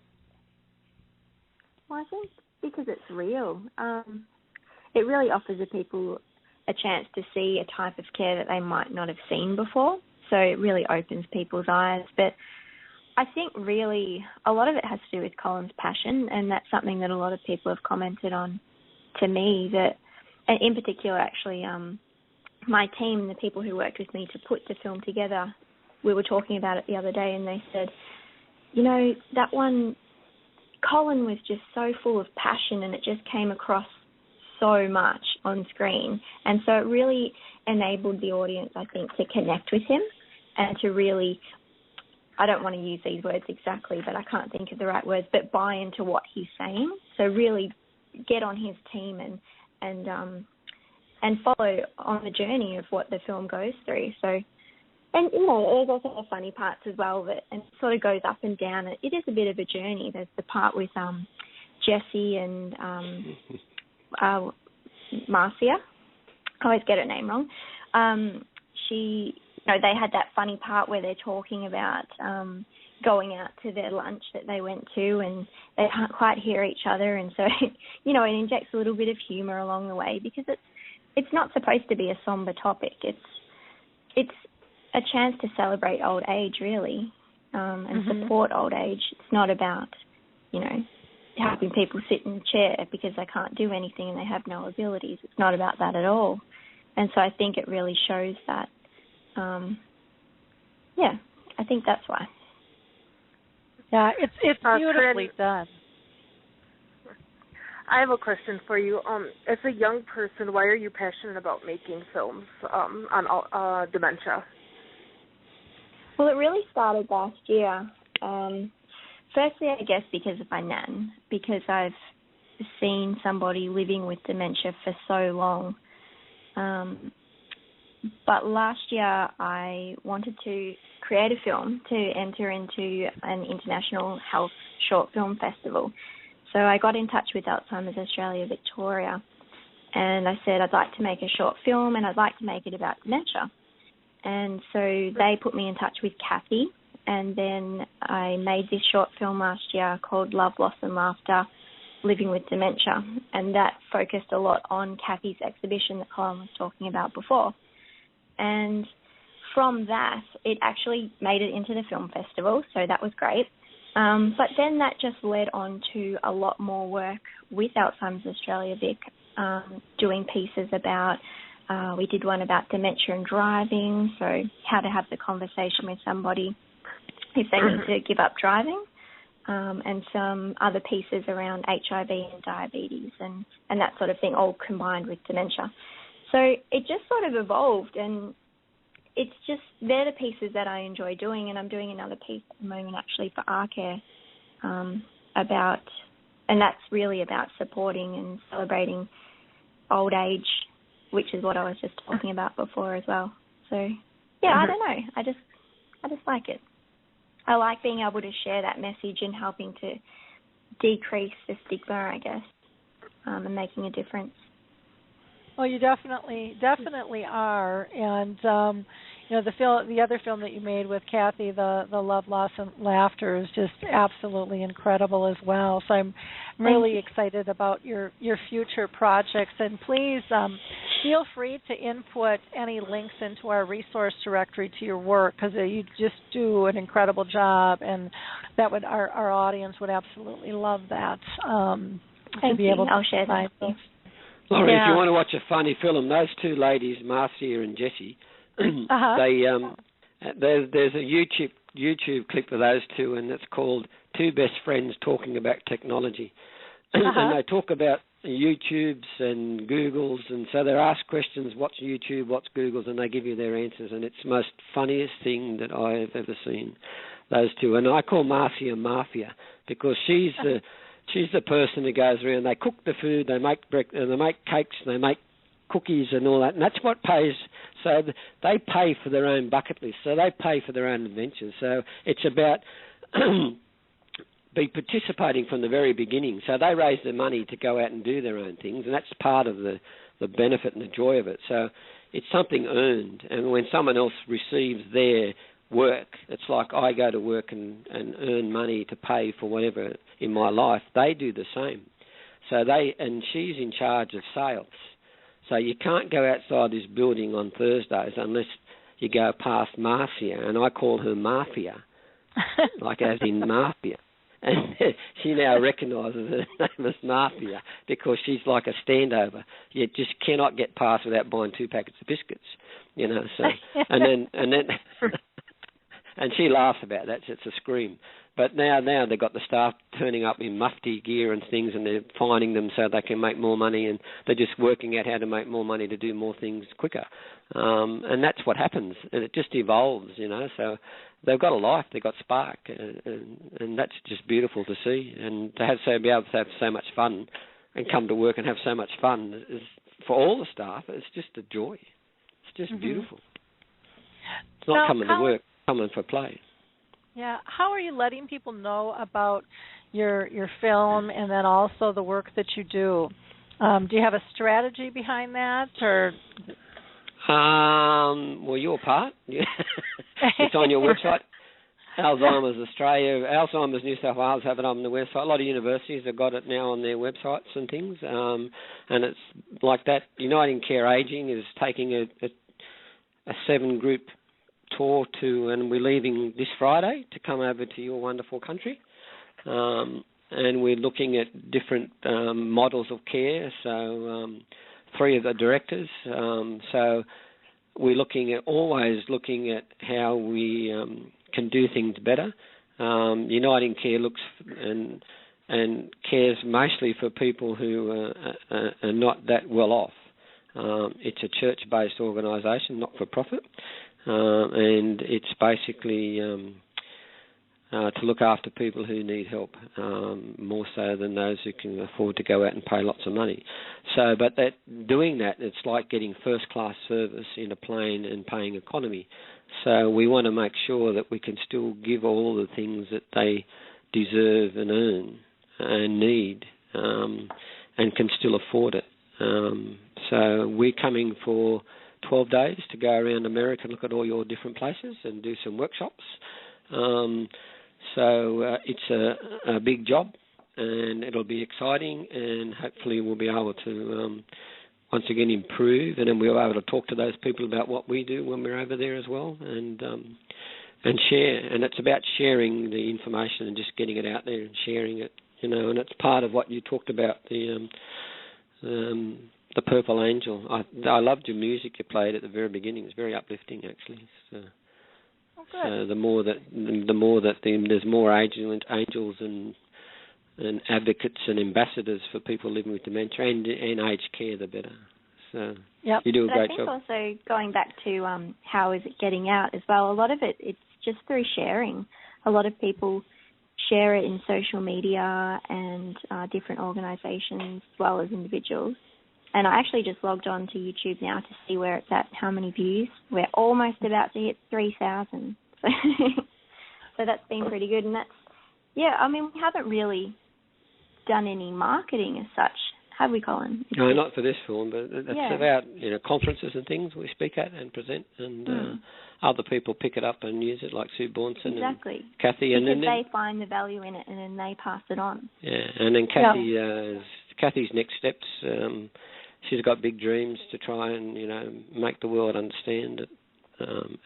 Well, I think because it's real. It really offers the people a chance to see a type of care that they might not have seen before. So it really opens people's eyes. But I think really a lot of it has to do with Colin's passion, and that's something that a lot of people have commented on to me, that, and in particular actually my team, the people who worked with me to put the film together, we were talking about it the other day, and they said, that one, Colin was just so full of passion, and it just came across so much on screen. And so it really enabled the audience, I think, to connect with him and to really, I don't want to use these words exactly, but I can't think of the right words, but buy into what he's saying. So really get on his team and follow on the journey of what the film goes through. So, and there's also the funny parts as well, and it sort of goes up and down. It is a bit of a journey. There's the part with Jessie and Marcia. I always get her name wrong. They had that funny part where they're talking about going out to their lunch that they went to, and they can't quite hear each other, and so it injects a little bit of humour along the way, because it's not supposed to be a somber topic. It's a chance to celebrate old age, really, and support old age. It's not about helping people sit in a chair because they can't do anything and they have no abilities. It's not about that at all. And so I think it really shows that. I think that's why. Yeah, it's beautifully done. I have a question for you. As a young person, why are you passionate about making films on dementia? Well, it really started last year. Firstly, I guess because of my nan, because I've seen somebody living with dementia for so long. But last year I wanted to create a film to enter into an international health short film festival. So I got in touch with Alzheimer's Australia Victoria, and I said I'd like to make a short film and I'd like to make it about dementia. And so they put me in touch with Cathy, and then I made this short film last year called Love, Loss and Laughter, Living with Dementia, and that focused a lot on Cathy's exhibition that Colin was talking about before. And from that, it actually made it into the film festival, so that was great. But then that just led on to a lot more work with Alzheimer's Australia Vic, doing pieces about, we did one about dementia and driving, so how to have the conversation with somebody if they need to give up driving, and some other pieces around HIV and diabetes and that sort of thing, all combined with dementia. So it just sort of evolved, and it's just, they're the pieces that I enjoy doing, and I'm doing another piece at the moment actually for R-Care and that's really about supporting and celebrating old age, which is what I was just talking about before as well. So, yeah, I don't know. I just like it. I like being able to share that message and helping to decrease the stigma, I guess, and making a difference. Well, you definitely are, and the other film that you made with Cathy, the Love, Loss, and Laughter, is just absolutely incredible as well. So I'm really excited about your future projects, and please feel free to input any links into our resource directory to your work, because you just do an incredible job, and that would our audience would absolutely love that. To be able to share that. Laurie, if you want to watch a funny film, those two ladies, Marcia and Jessie, there's a YouTube clip of those two, and it's called Two Best Friends Talking About Technology. And they talk about YouTubes and Googles, and so they're asked questions, what's YouTube, what's Googles, and they give you their answers, and it's the most funniest thing that I've ever seen, those two. And I call Marcia Mafia, because she's the person who goes around, they cook the food, they make cakes, they make cookies and all that, and that's what pays. So they pay for their own bucket list, so they pay for their own adventures. So it's about be participating from the very beginning. So they raise their money to go out and do their own things, and that's part of the benefit and the joy of it. So it's something earned, and when someone else receives their work, it's like I go to work and earn money to pay for whatever in my life. They do the same. So and she's in charge of sales. So you can't go outside this building on Thursdays unless you go past Marcia, and I call her Mafia, like as in Mafia. And she now recognises her name as Mafia because she's like a standover. You just cannot get past without buying 2 packets of biscuits, So and then and she laughs about that. So it's a scream. But now they've got the staff turning up in mufti gear and things, and they're finding them so they can make more money, and they're just working out how to make more money to do more things quicker. And that's what happens, and it just evolves, So they've got a life, they've got spark, and that's just beautiful to see. And to be able to have so much fun and come to work and have so much fun is, for all the staff, it's just a joy. It's just beautiful. It's not coming to work, coming for play. Yeah. How are you letting people know about your film and then also the work that you do? Do you have a strategy behind that, or? Well, your part. Yeah. It's on your website. Alzheimer's Australia, Alzheimer's New South Wales have it on the website. A lot of universities have got it now on their websites and things. And it's like that. Unitingcare Ageing is taking a 7-group tour and we're leaving this Friday to come over to your wonderful country. And we're looking at different models of care. So 3 of the directors. So we're always looking at how we can do things better. Unitingcare looks and cares mostly for people who are not that well off. It's a church-based organisation, not for profit, and it's basically to look after people who need help, more so than those who can afford to go out and pay lots of money. So, but doing that, it's like getting first-class service in a plane and paying economy. So we want to make sure that we can still give all the things that they deserve and earn and need, and can still afford it. So we're coming for 12 days to go around America and look at all your different places and do some workshops. So it's a big job, and it'll be exciting, and hopefully we'll be able to once again improve, and then we'll be able to talk to those people about what we do when we're over there as well, and share. And it's about sharing the information and just getting it out there and sharing it, and it's part of what you talked about, the Purple Angel. I loved your music you played at the very beginning. It's very uplifting, actually. So. So the more that there's more angels and advocates and ambassadors for people living with dementia and aged care, the better. You do a great job. I think job. also going back to how is it getting out as well, a lot of it's just through sharing. A lot of people share it in social media and different organisations as well as individuals. And I actually just logged on to YouTube now to see where it's at, how many views. We're almost about to hit 3,000. So that's been pretty good. And we haven't really done any marketing as such, have we, Colin? No, not for this film, but it's about conferences and things we speak at and present, and other people pick it up and use it, like Sue Baunson and Cathy. Because they find the value in it and then they pass it on. Yeah, and then Cathy's next steps. She's got big dreams to try and make the world understand it,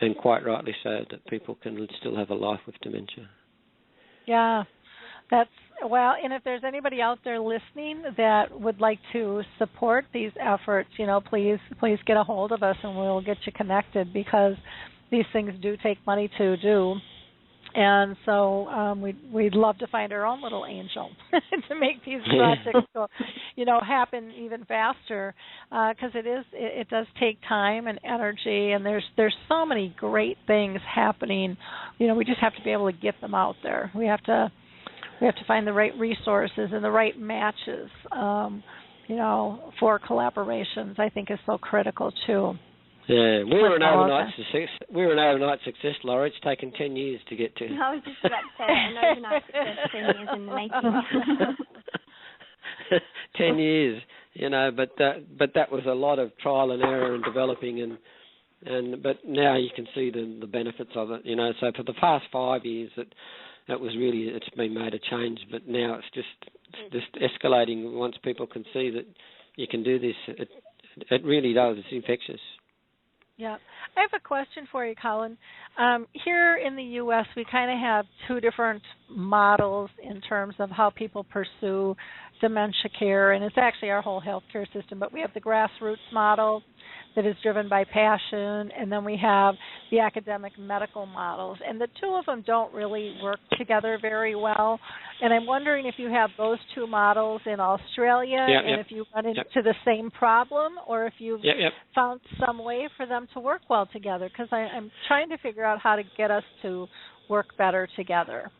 and quite rightly so, that people can still have a life with dementia. Yeah, and if there's anybody out there listening that would like to support these efforts, please get a hold of us and we'll get you connected, because these things do take money to do. And so we'd love to find our own little angel to make these projects go, happen even faster, because it does take time and energy, and there's so many great things happening. We just have to be able to get them out there. We have to find the right resources and the right matches, for collaborations. I think is so critical too. Yeah, we were an overnight success, Laura. It's taken 10 years to get to. I was just about to say an overnight success, 10 years in the making. 10 years, but that was a lot of trial and error and developing, but now you can see the benefits of it. So for the past 5 years, it's been made a change, but now it's just escalating. Once people can see that you can do this, it really does. It's infectious. Yeah. I have a question for you, Colin. Here in the U.S., we kind of have two different models in terms of how people pursue dementia care, and it's actually our whole healthcare system, but we have the grassroots model that is driven by passion, and then we have the academic medical models, and the two of them don't really work together very well. And I'm wondering if you have those two models in Australia, and if you run into the same problem, or if you've found some way for them to work well together, because I'm trying to figure out how to get us to work better together.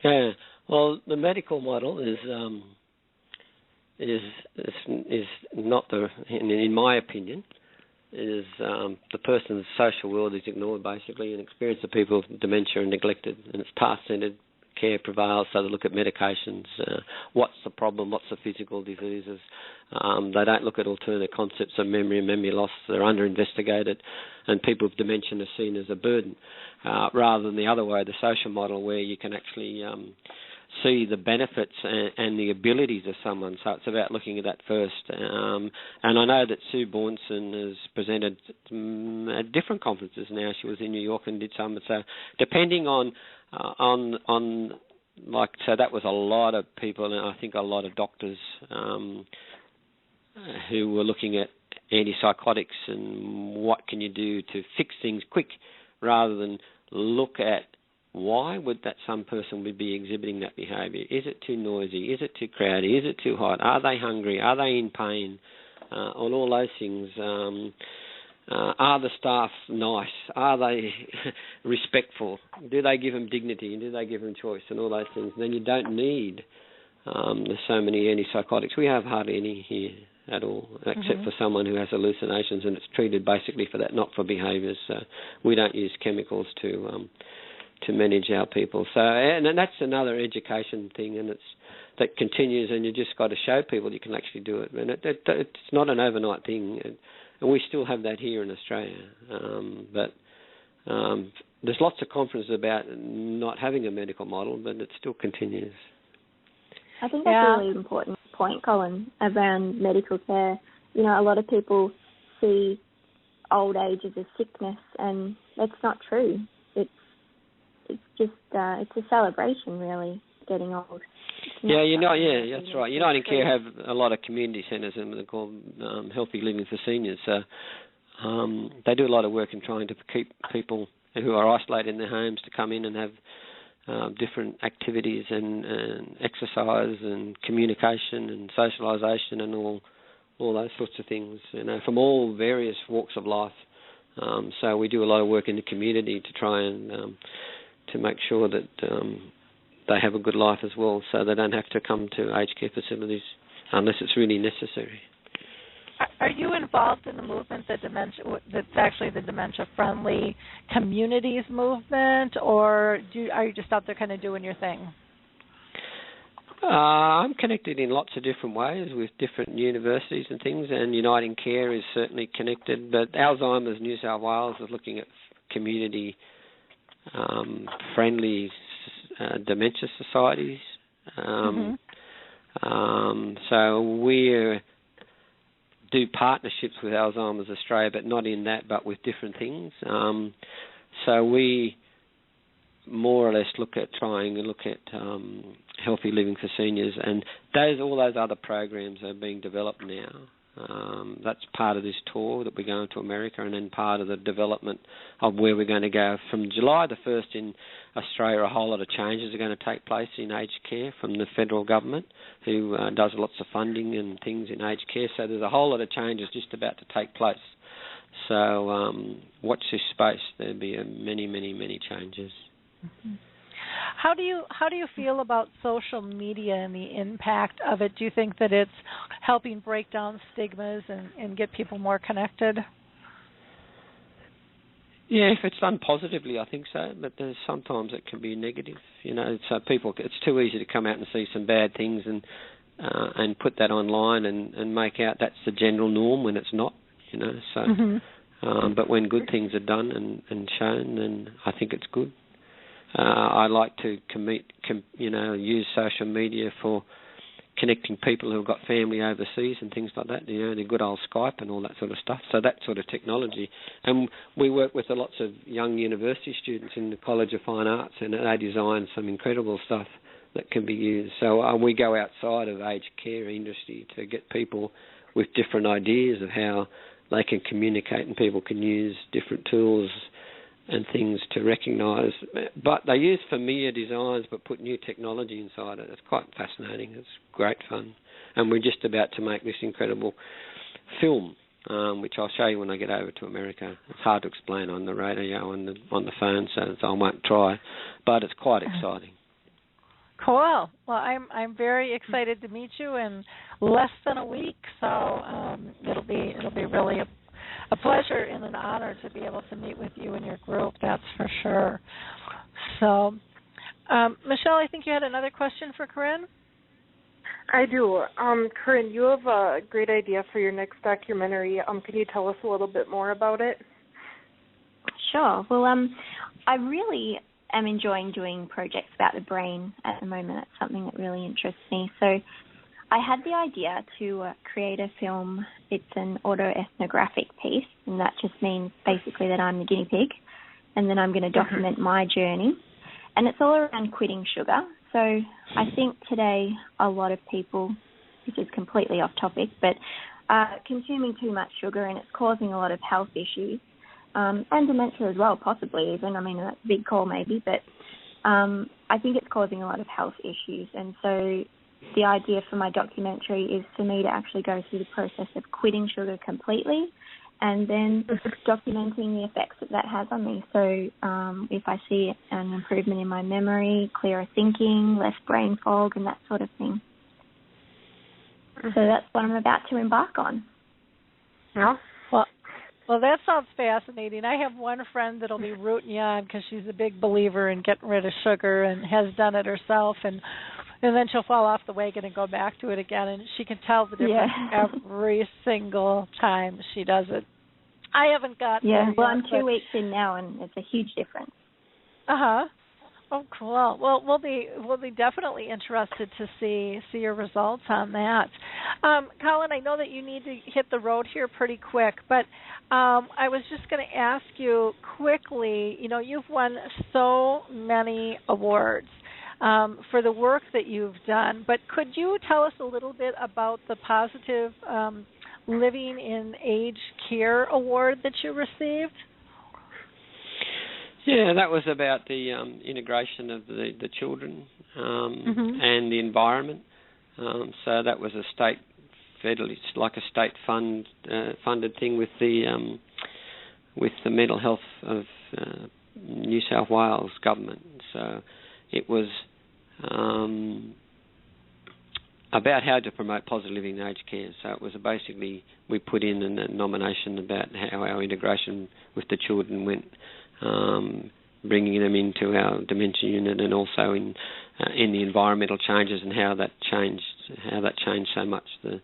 Yeah, well, the medical model is not in my opinion, is the person's social world is ignored, basically, and experience of people with dementia are neglected, and it's task-centred care prevails. So they look at medications, what's the problem, what's the physical diseases. They don't look at alternative concepts of memory and memory loss. They're under-investigated, and people with dementia are seen as a burden, rather than the other way, the social model, where you can actually see the benefits and the abilities of someone. So it's about looking at that first. And I know that Sue Baunson has presented at different conferences now. She was in New York and did some. So depending on so that was a lot of people, and I think a lot of doctors who were looking at antipsychotics and what can you do to fix things quick, rather than look at why would that some person would be exhibiting that behaviour? Is it too noisy? Is it too crowded? Is it too hot? Are they hungry? Are they in pain? On all those things. Are the staff nice? Are they respectful? Do they give them dignity? And do they give them choice? And all those things. And then you don't need there's so many antipsychotics. We have hardly any here at all, except for someone who has hallucinations, and it's treated basically for that, not for behaviours. So we don't use chemicals to manage our people. So, and that's another education thing, and that continues, and you just got to show people you can actually do it. And it's not an overnight thing, and we still have that here in Australia. But there's lots of conferences about not having a medical model, but it still continues. I think that's a really important point, Colin, around medical care. A lot of people see old age as a sickness, and that's not true. It's just it's a celebration, really, getting old. Yeah, that's right. Unitingcare have a lot of community centres, and they're called Healthy Living for Seniors. So they do a lot of work in trying to keep people who are isolated in their homes to come in and have different activities and exercise and communication and socialisation and all those sorts of things, from all various walks of life. So we do a lot of work in the community to try and to make sure that they have a good life as well, so they don't have to come to aged care facilities unless it's really necessary. Are you involved in the movement that's actually the dementia-friendly communities movement, or are you just out there kind of doing your thing? I'm connected in lots of different ways with different universities and things, and Unitingcare is certainly connected, but Alzheimer's New South Wales is looking at community-friendly dementia societies. So we do partnerships with Alzheimer's Australia, but not in that, but with different things. So we more or less trying to look at healthy living for seniors, and all those other programs are being developed now. That's part of this tour that we're going to America, and then part of the development of where we're going to go. From July the 1st in Australia, a whole lot of changes are going to take place in aged care from the federal government, who does lots of funding and things in aged care. So there's a whole lot of changes just about to take place. So watch this space. There'll be many, many, many changes. Mm-hmm. How do you feel about social media and the impact of it? Do you think that it's helping break down stigmas and get people more connected? Yeah, if it's done positively, I think so. But sometimes it can be negative. So it's too easy to come out and see some bad things and put that online and make out that's the general norm when it's not. So. Mm-hmm. But when good things are done and shown, then I think it's good. I like to use social media for connecting people who've got family overseas and things like that, the good old Skype and all that sort of stuff. So that sort of technology. And we work with lots of young university students in the College of Fine Arts, and they design some incredible stuff that can be used. So we go outside of aged care industry to get people with different ideas of how they can communicate, and people can use different tools and things to recognise. But they use familiar designs but put new technology inside it. It's quite fascinating. It's great fun. And we're just about to make this incredible film, which I'll show you when I get over to America. It's hard to explain on the radio and on the phone, so I won't try. But it's quite exciting. Cool. Well, I'm very excited to meet you in less than a week, so it'll be really a pleasure and an honor to be able to meet with you and your group, that's for sure. So, Michelle, I think you had another question for Corinne? I do. Corinne, you have a great idea for your next documentary. Can you tell us a little bit more about it? Sure. Well, I really am enjoying doing projects about the brain at the moment. It's something that really interests me. So I had the idea to create a film. It's an autoethnographic piece, and that just means basically that I'm the guinea pig, and then I'm going to document my journey. And it's all around quitting sugar. So I think today a lot of people, this is completely off topic, but consuming too much sugar, and it's causing a lot of health issues, and dementia as well, possibly even. I mean, that's a big call maybe, but I think it's causing a lot of health issues. And so the idea for my documentary is for me to actually go through the process of quitting sugar completely, and then documenting the effects that has on me. So if I see an improvement in my memory, clearer thinking, less brain fog, and that sort of thing. So that's what I'm about to embark on. Yeah. Well, that sounds fascinating. I have one friend that'll be rooting you on because she's a big believer in getting rid of sugar and has done it herself, and then she'll fall off the wagon and go back to it again, and she can tell the difference every single time she does it. I haven't got there yet, I'm 2 weeks in now, and it's a huge difference. Oh, cool. Well, we'll be definitely interested to see your results on that. Colin, I know that you need to hit the road here pretty quick, but I was just going to ask you quickly. You've won so many awards for the work that you've done, but could you tell us a little bit about the Positive Living in Aged Care Award that you received? Yeah, that was about the integration of the children and the environment. So that was a state federally. It's like a state funded thing with the mental health of New South Wales government. So it was about how to promote positive living in aged care. So it was basically, we put in a nomination about how our integration with the children went, bringing them into our dementia unit, and also in the environmental changes and how that changed so much the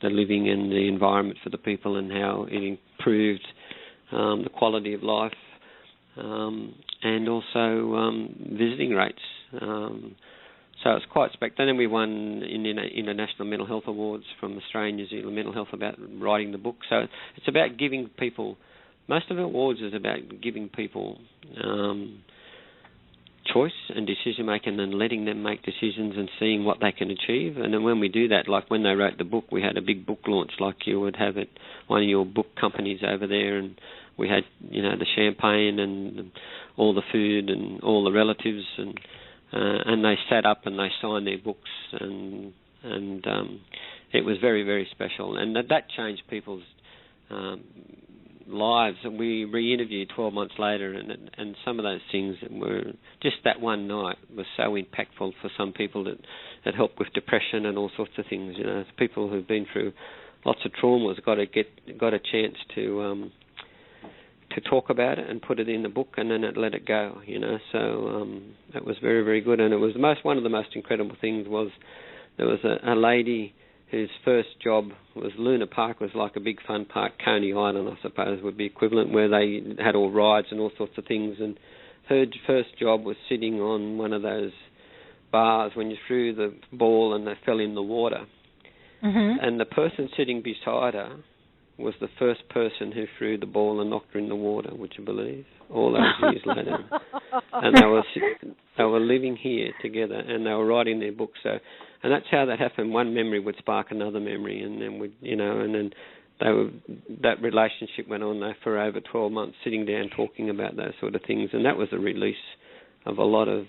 living and the environment for the people, and how it improved the quality of life, and also visiting rates. So it's quite spectacular. And then we won in international mental health awards from Australia and New Zealand Mental Health about writing the book. So it's about giving people, most of the awards is about giving people choice and decision making, and letting them make decisions and seeing what they can achieve. And then when we do that, like when they wrote the book, we had a big book launch like you would have at one of your book companies over there, and we had, the champagne and all the food and all the relatives, and they sat up and they signed their books, and it was very, very special, and that changed people's lives. And we re-interviewed 12 months later, and some of those things that were just that one night was so impactful for some people that helped with depression and all sorts of things. People who've been through lots of traumas got a chance to talk about it and put it in the book, and then let it go. So that was very, very good. And it was one of the most incredible things was there was a lady whose first job was Luna Park, was like a big fun park, Coney Island, I suppose, would be equivalent, where they had all rides and all sorts of things. And her first job was sitting on one of those bars when you threw the ball and they fell in the water. Mm-hmm. And the person sitting beside her was the first person who threw the ball and knocked her in the water, would you believe? All those years later. And they were living here together, and they were writing their books. So, and that's how that happened. One memory would spark another memory, and then that relationship went on there for over 12 months, sitting down talking about those sort of things. And that was a release of a lot of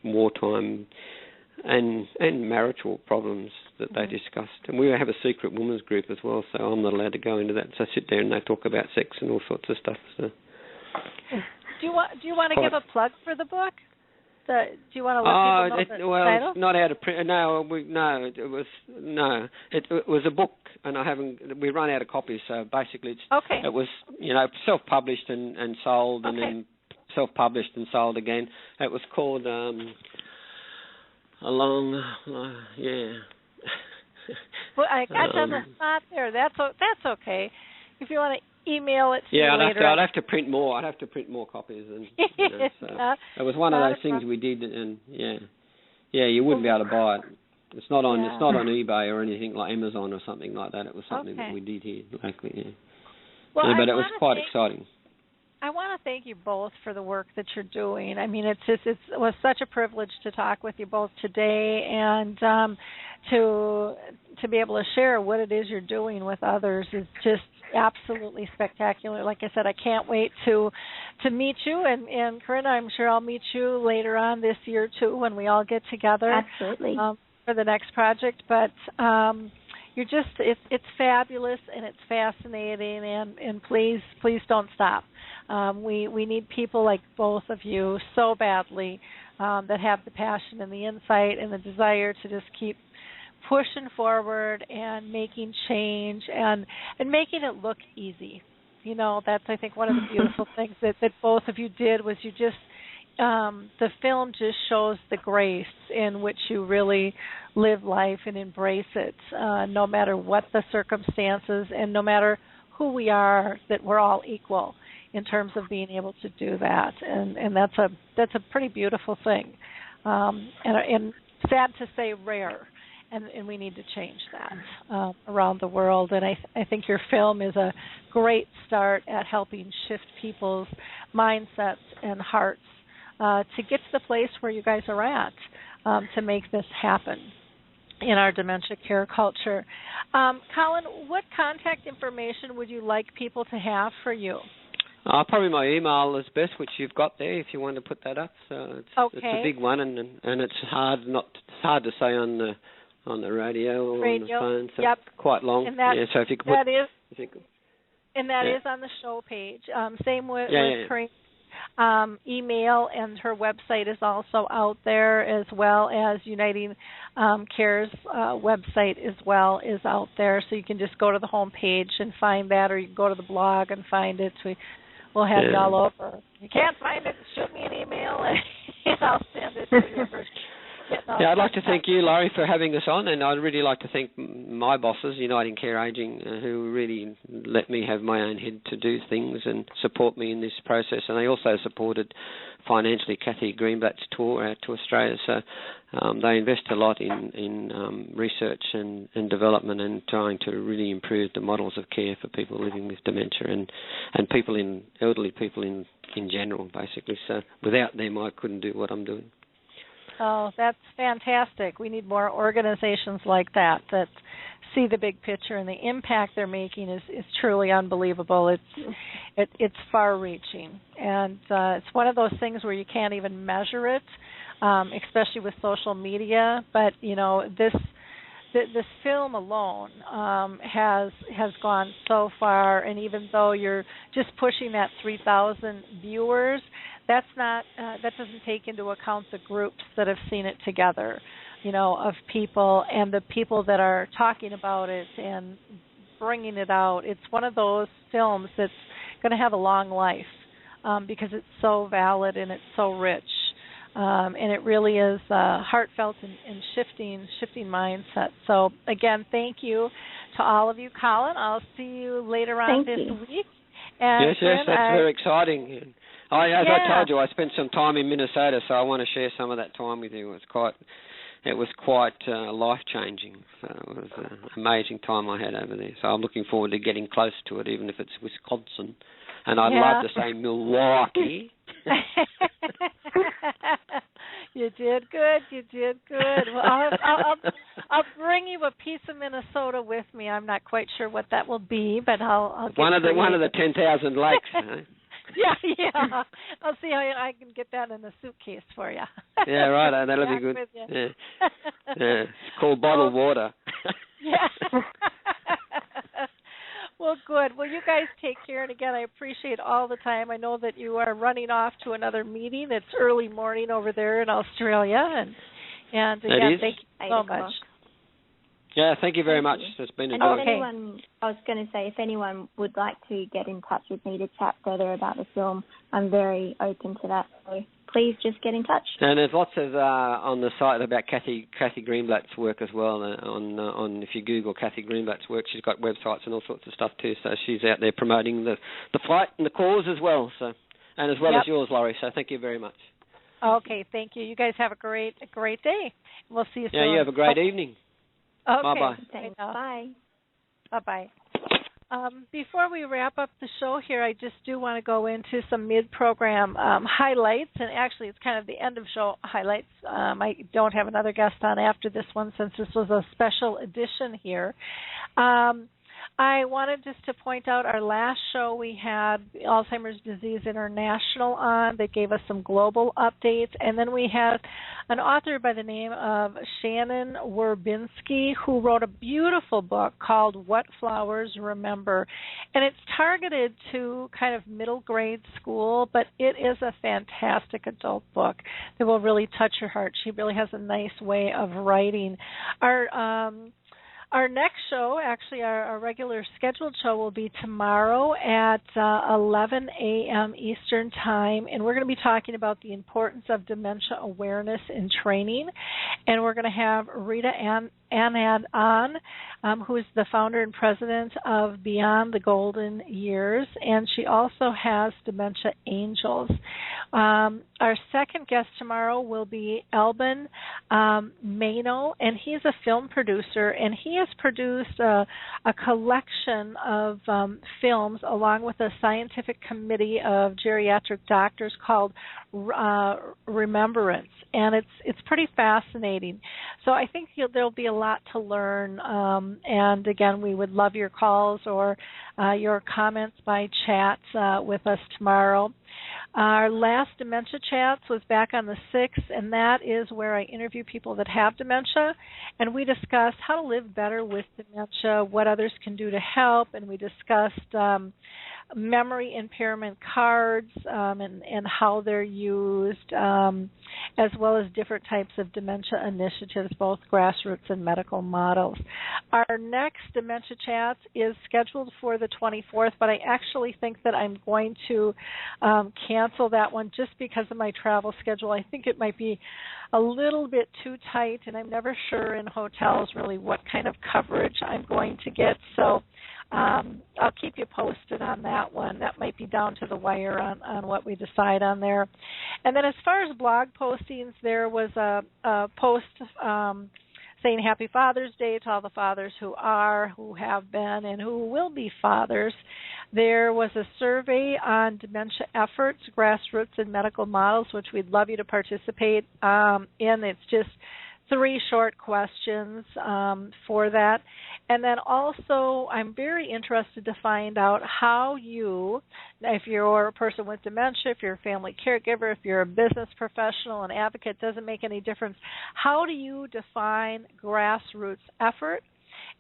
wartime and marital problems that they discussed. And we have a secret women's group as well, so I'm not allowed to go into that. So I sit there and they talk about sex and all sorts of stuff. So. Do you want to give a plug for the book? Do you want to let people know the title? It's not out of print. It was a book, and we run out of copies. So basically, it was self-published and sold, and then self-published and sold again. It was called Well, I got you on the spot there. That's okay. If you want to email it to me later. I'd have to print more. I'd have to print more copies. And, it was one of those things we did, and you wouldn't be able to buy it. It's not on eBay or anything like Amazon or something like that. It was something that we did here locally. Yeah. Well, but it was quite exciting. I want to thank you both for the work that you're doing. I mean, it was such a privilege to talk with you both today, and to be able to share what it is you're doing with others is just absolutely spectacular. Like I said, I can't wait to meet you, and Corinne, I'm sure I'll meet you later on this year too when we all get together. Absolutely. For the next project, but you're just it's fabulous and it's fascinating, and please don't stop. We need people like both of you so badly that have the passion and the insight and the desire to just keep pushing forward and making change and making it look easy. That's, I think, one of the beautiful things that both of you did was you just the film just shows the grace in which you really live life and embrace it, no matter what the circumstances and no matter who we are, that we're all equal in terms of being able to do that, and that's a pretty beautiful thing, and sad to say rare, and we need to change that around the world. And I think your film is a great start at helping shift people's mindsets and hearts to get to the place where you guys are at, to make this happen in our dementia care culture. Colin, what contact information would you like people to have for you? Probably my email is best, which you've got there if you want to put that up. So it's a big one, and it's hard to say on on the radio or on the Radio. phone. So Yep. it's quite long. And that, so if you could put, that is, if you could, and that yeah. is on the show page. Same with Yeah. Corinne's email, and her website is also out there, as well as Uniting Care's website as well is out there. So you can just go to the home page and find that, or you can go to the blog and find it. We'll have it all over. If you can't find it, shoot me an email and I'll send it to you. Yeah, I'd like to thank you, Laurie, for having us on, and I'd really like to thank my bosses, Unitingcare Ageing, who really let me have my own head to do things and support me in this process. And they also supported financially Cathy Greenblat's tour out to Australia. So they invest a lot in research and development and trying to really improve the models of care for people living with dementia and people elderly people in general, basically. So without them, I couldn't do what I'm doing. Oh, that's fantastic. We need more organizations like that see the big picture, and the impact they're making is truly unbelievable. It's far-reaching, and it's one of those things where you can't even measure it, especially with social media. But this film alone has gone so far, and even though you're just pushing that 3,000 viewers, that doesn't take into account the groups that have seen it together, of people, and the people that are talking about it and bringing it out. It's one of those films that's going to have a long life because it's so valid and it's so rich. And it really is heartfelt and shifting mindset. So, again, thank you to all of you. Colin, I'll see you later on this week. And yes, that's very exciting. As I told you, I spent some time in Minnesota, so I want to share some of that time with you. It was quite life-changing. So it was an amazing time I had over there. So I'm looking forward to getting close to it, even if it's Wisconsin. And I'd love to say Milwaukee. You did good. Well, I'll bring you a piece of Minnesota with me. I'm not quite sure what that will be, but I'll get one of the 10,000 lakes. Huh? Yeah. I'll see how I can get that in a suitcase for you. Yeah, right. That'll be good. Yeah. It's called bottled water. Yeah. Well, good. Well, you guys take care. And again, I appreciate all the time. I know that you are running off to another meeting. It's early morning over there in Australia. And again, thank you so much. Yeah, thank you very much. It's been enjoyable. I was going to say, if anyone would like to get in touch with me to chat further about the film, I'm very open to that. So please just get in touch. And there's lots of on the site about Cathy Greenblat's work as well. On if you Google Cathy Greenblat's work, she's got websites and all sorts of stuff too. So she's out there promoting the fight and the cause as well. So as well as yours, Laurie. So thank you very much. Okay, thank you. You guys have a great day. We'll see you soon. Yeah, you have a great evening. Okay. Bye-bye. Thanks. Bye. Bye-bye. Before we wrap up the show here, I just do want to go into some mid-program highlights, and actually it's kind of the end of show highlights. I don't have another guest on after this one since this was a special edition here. I wanted just to point out our last show we had Alzheimer's Disease International on. They gave us some global updates. And then we had an author by the name of Shannon Werbinski who wrote a beautiful book called What Flowers Remember. And it's targeted to kind of middle grade school, but it is a fantastic adult book that will really touch your heart. She really has a nice way of writing. Our next show, actually our regular scheduled show, will be tomorrow at 11 a.m. Eastern Time, and we're going to be talking about the importance of dementia awareness in training. And we're going to have Rita Anand on, who is the founder and president of Beyond the Golden Years, and she also has Dementia Angels. Our second guest tomorrow will be Elben Mano, and he's a film producer, and he has produced a collection of films along with a scientific committee of geriatric doctors called Remembrance, and it's pretty fascinating. So I think there'll be a lot to learn, and again, we would love your calls or your comments by chat with us tomorrow. Our last Dementia Chats was back on the 6th, and that is where I interview people that have dementia, and we discussed how to live better with dementia, what others can do to help, and we discussed memory impairment cards and how they're used, as well as different types of dementia initiatives, both grassroots and medical models. Our next Dementia Chats is scheduled for the 24th, but I actually think that I'm going to cancel that one just because of my travel schedule. I think it might be a little bit too tight, and I'm never sure in hotels really what kind of coverage I'm going to get. So I'll keep you posted on that one. That might be down to the wire on what we decide on there. And then as far as blog postings, there was a post saying Happy Father's Day to all the fathers who are, who have been, and who will be fathers. There was a survey on dementia efforts, grassroots, and medical models, which we'd love you to participate in. It's just 3 short questions for that. And then also, I'm very interested to find out how you, if you're a person with dementia, if you're a family caregiver, if you're a business professional, an advocate, doesn't make any difference. How do you define grassroots effort?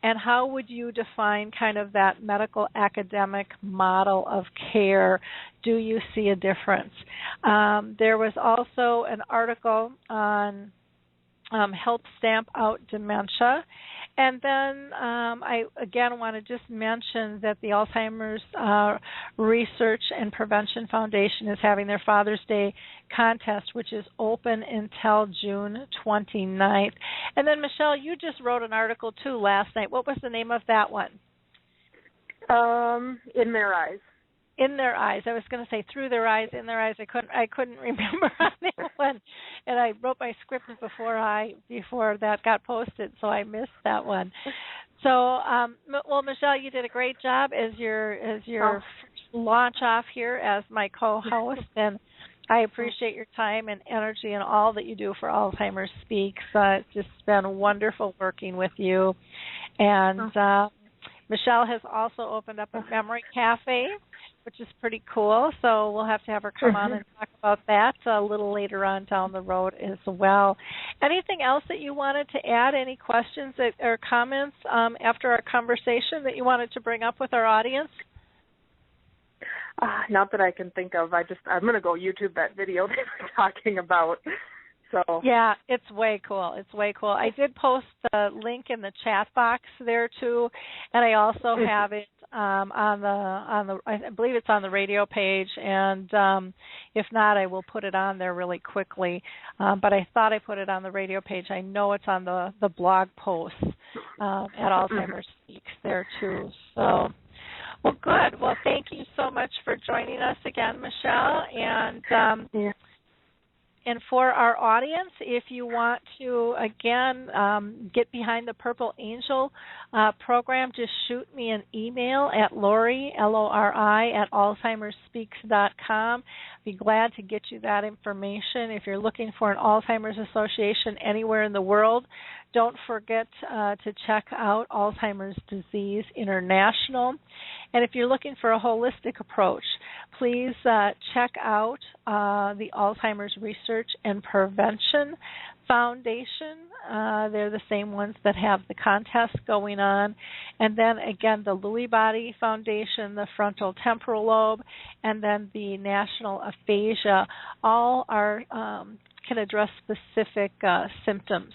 And how would you define kind of that medical academic model of care? Do you see a difference? There was also an article on help stamp out dementia. And then I, again, want to just mention that the Alzheimer's Research and Prevention Foundation is having their Father's Day contest, which is open until June 29th. And then, Michelle, you just wrote an article, too, last night. What was the name of that one? In Their Eyes. In Their Eyes. I was going to say Through Their Eyes, In Their Eyes. I couldn't remember on that one, and I wrote my script before that got posted, so I missed that one. So, well, Michelle, you did a great job as your launch off here as my co-host, and I appreciate your time and energy and all that you do for Alzheimer's Speaks. It's just been wonderful working with you, and Michelle has also opened up a memory cafe, which is pretty cool. So we'll have to have her come on and talk about that a little later on down the road as well. Anything else that you wanted to add? Any questions or comments after our conversation that you wanted to bring up with our audience? Not that I can think of. I'm going to go YouTube that video they were talking about. So yeah, it's way cool. It's way cool. I did post the link in the chat box there too, and I also have it on the I believe it's on the radio page, and if not, I will put it on there really quickly. But I thought I put it on the radio page. I know it's on the blog post at Alzheimer's Speaks there too. So. Well, good. Well, thank you so much for joining us again, Michelle. And and for our audience, if you want to, again, get behind the Purple Angel program, just shoot me an email at Lori, Lori, at alzheimersspeaks.com. Be glad to get you that information. If you're looking for an Alzheimer's Association anywhere in the world, don't forget to check out Alzheimer's Disease International. And if you're looking for a holistic approach, please check out the Alzheimer's Research and Prevention Foundation. They're the same ones that have the contest going on. And then, again, the Lewy Body Foundation, the Frontal Temporal Lobe, and then the National Aphasia, all are can address specific symptoms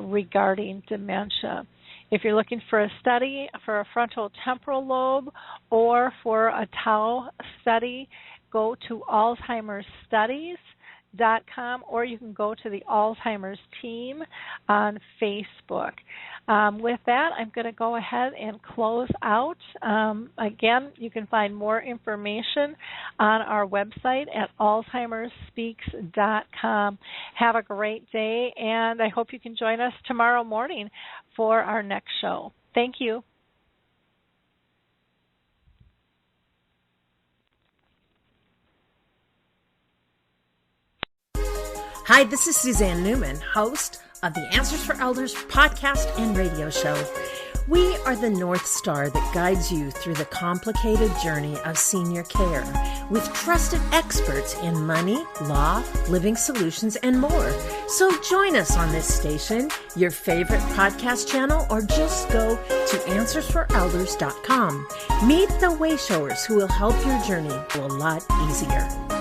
regarding dementia. If you're looking for a study for a frontal temporal lobe or for a tau study, go to alzheimersstudies.com, or you can go to the Alzheimer's team on Facebook. With that, I'm going to go ahead and close out. Again, you can find more information on our website at alzheimersspeaks.com. Have a great day, and I hope you can join us tomorrow morning for our next show. Thank you. Hi, this is Suzanne Newman, host of the Answers for Elders podcast and radio show. We are the North Star that guides you through the complicated journey of senior care with trusted experts in money, law, living solutions, and more. So join us on this station, your favorite podcast channel, or just go to AnswersForElders.com. Meet the Wayshowers who will help your journey go a lot easier.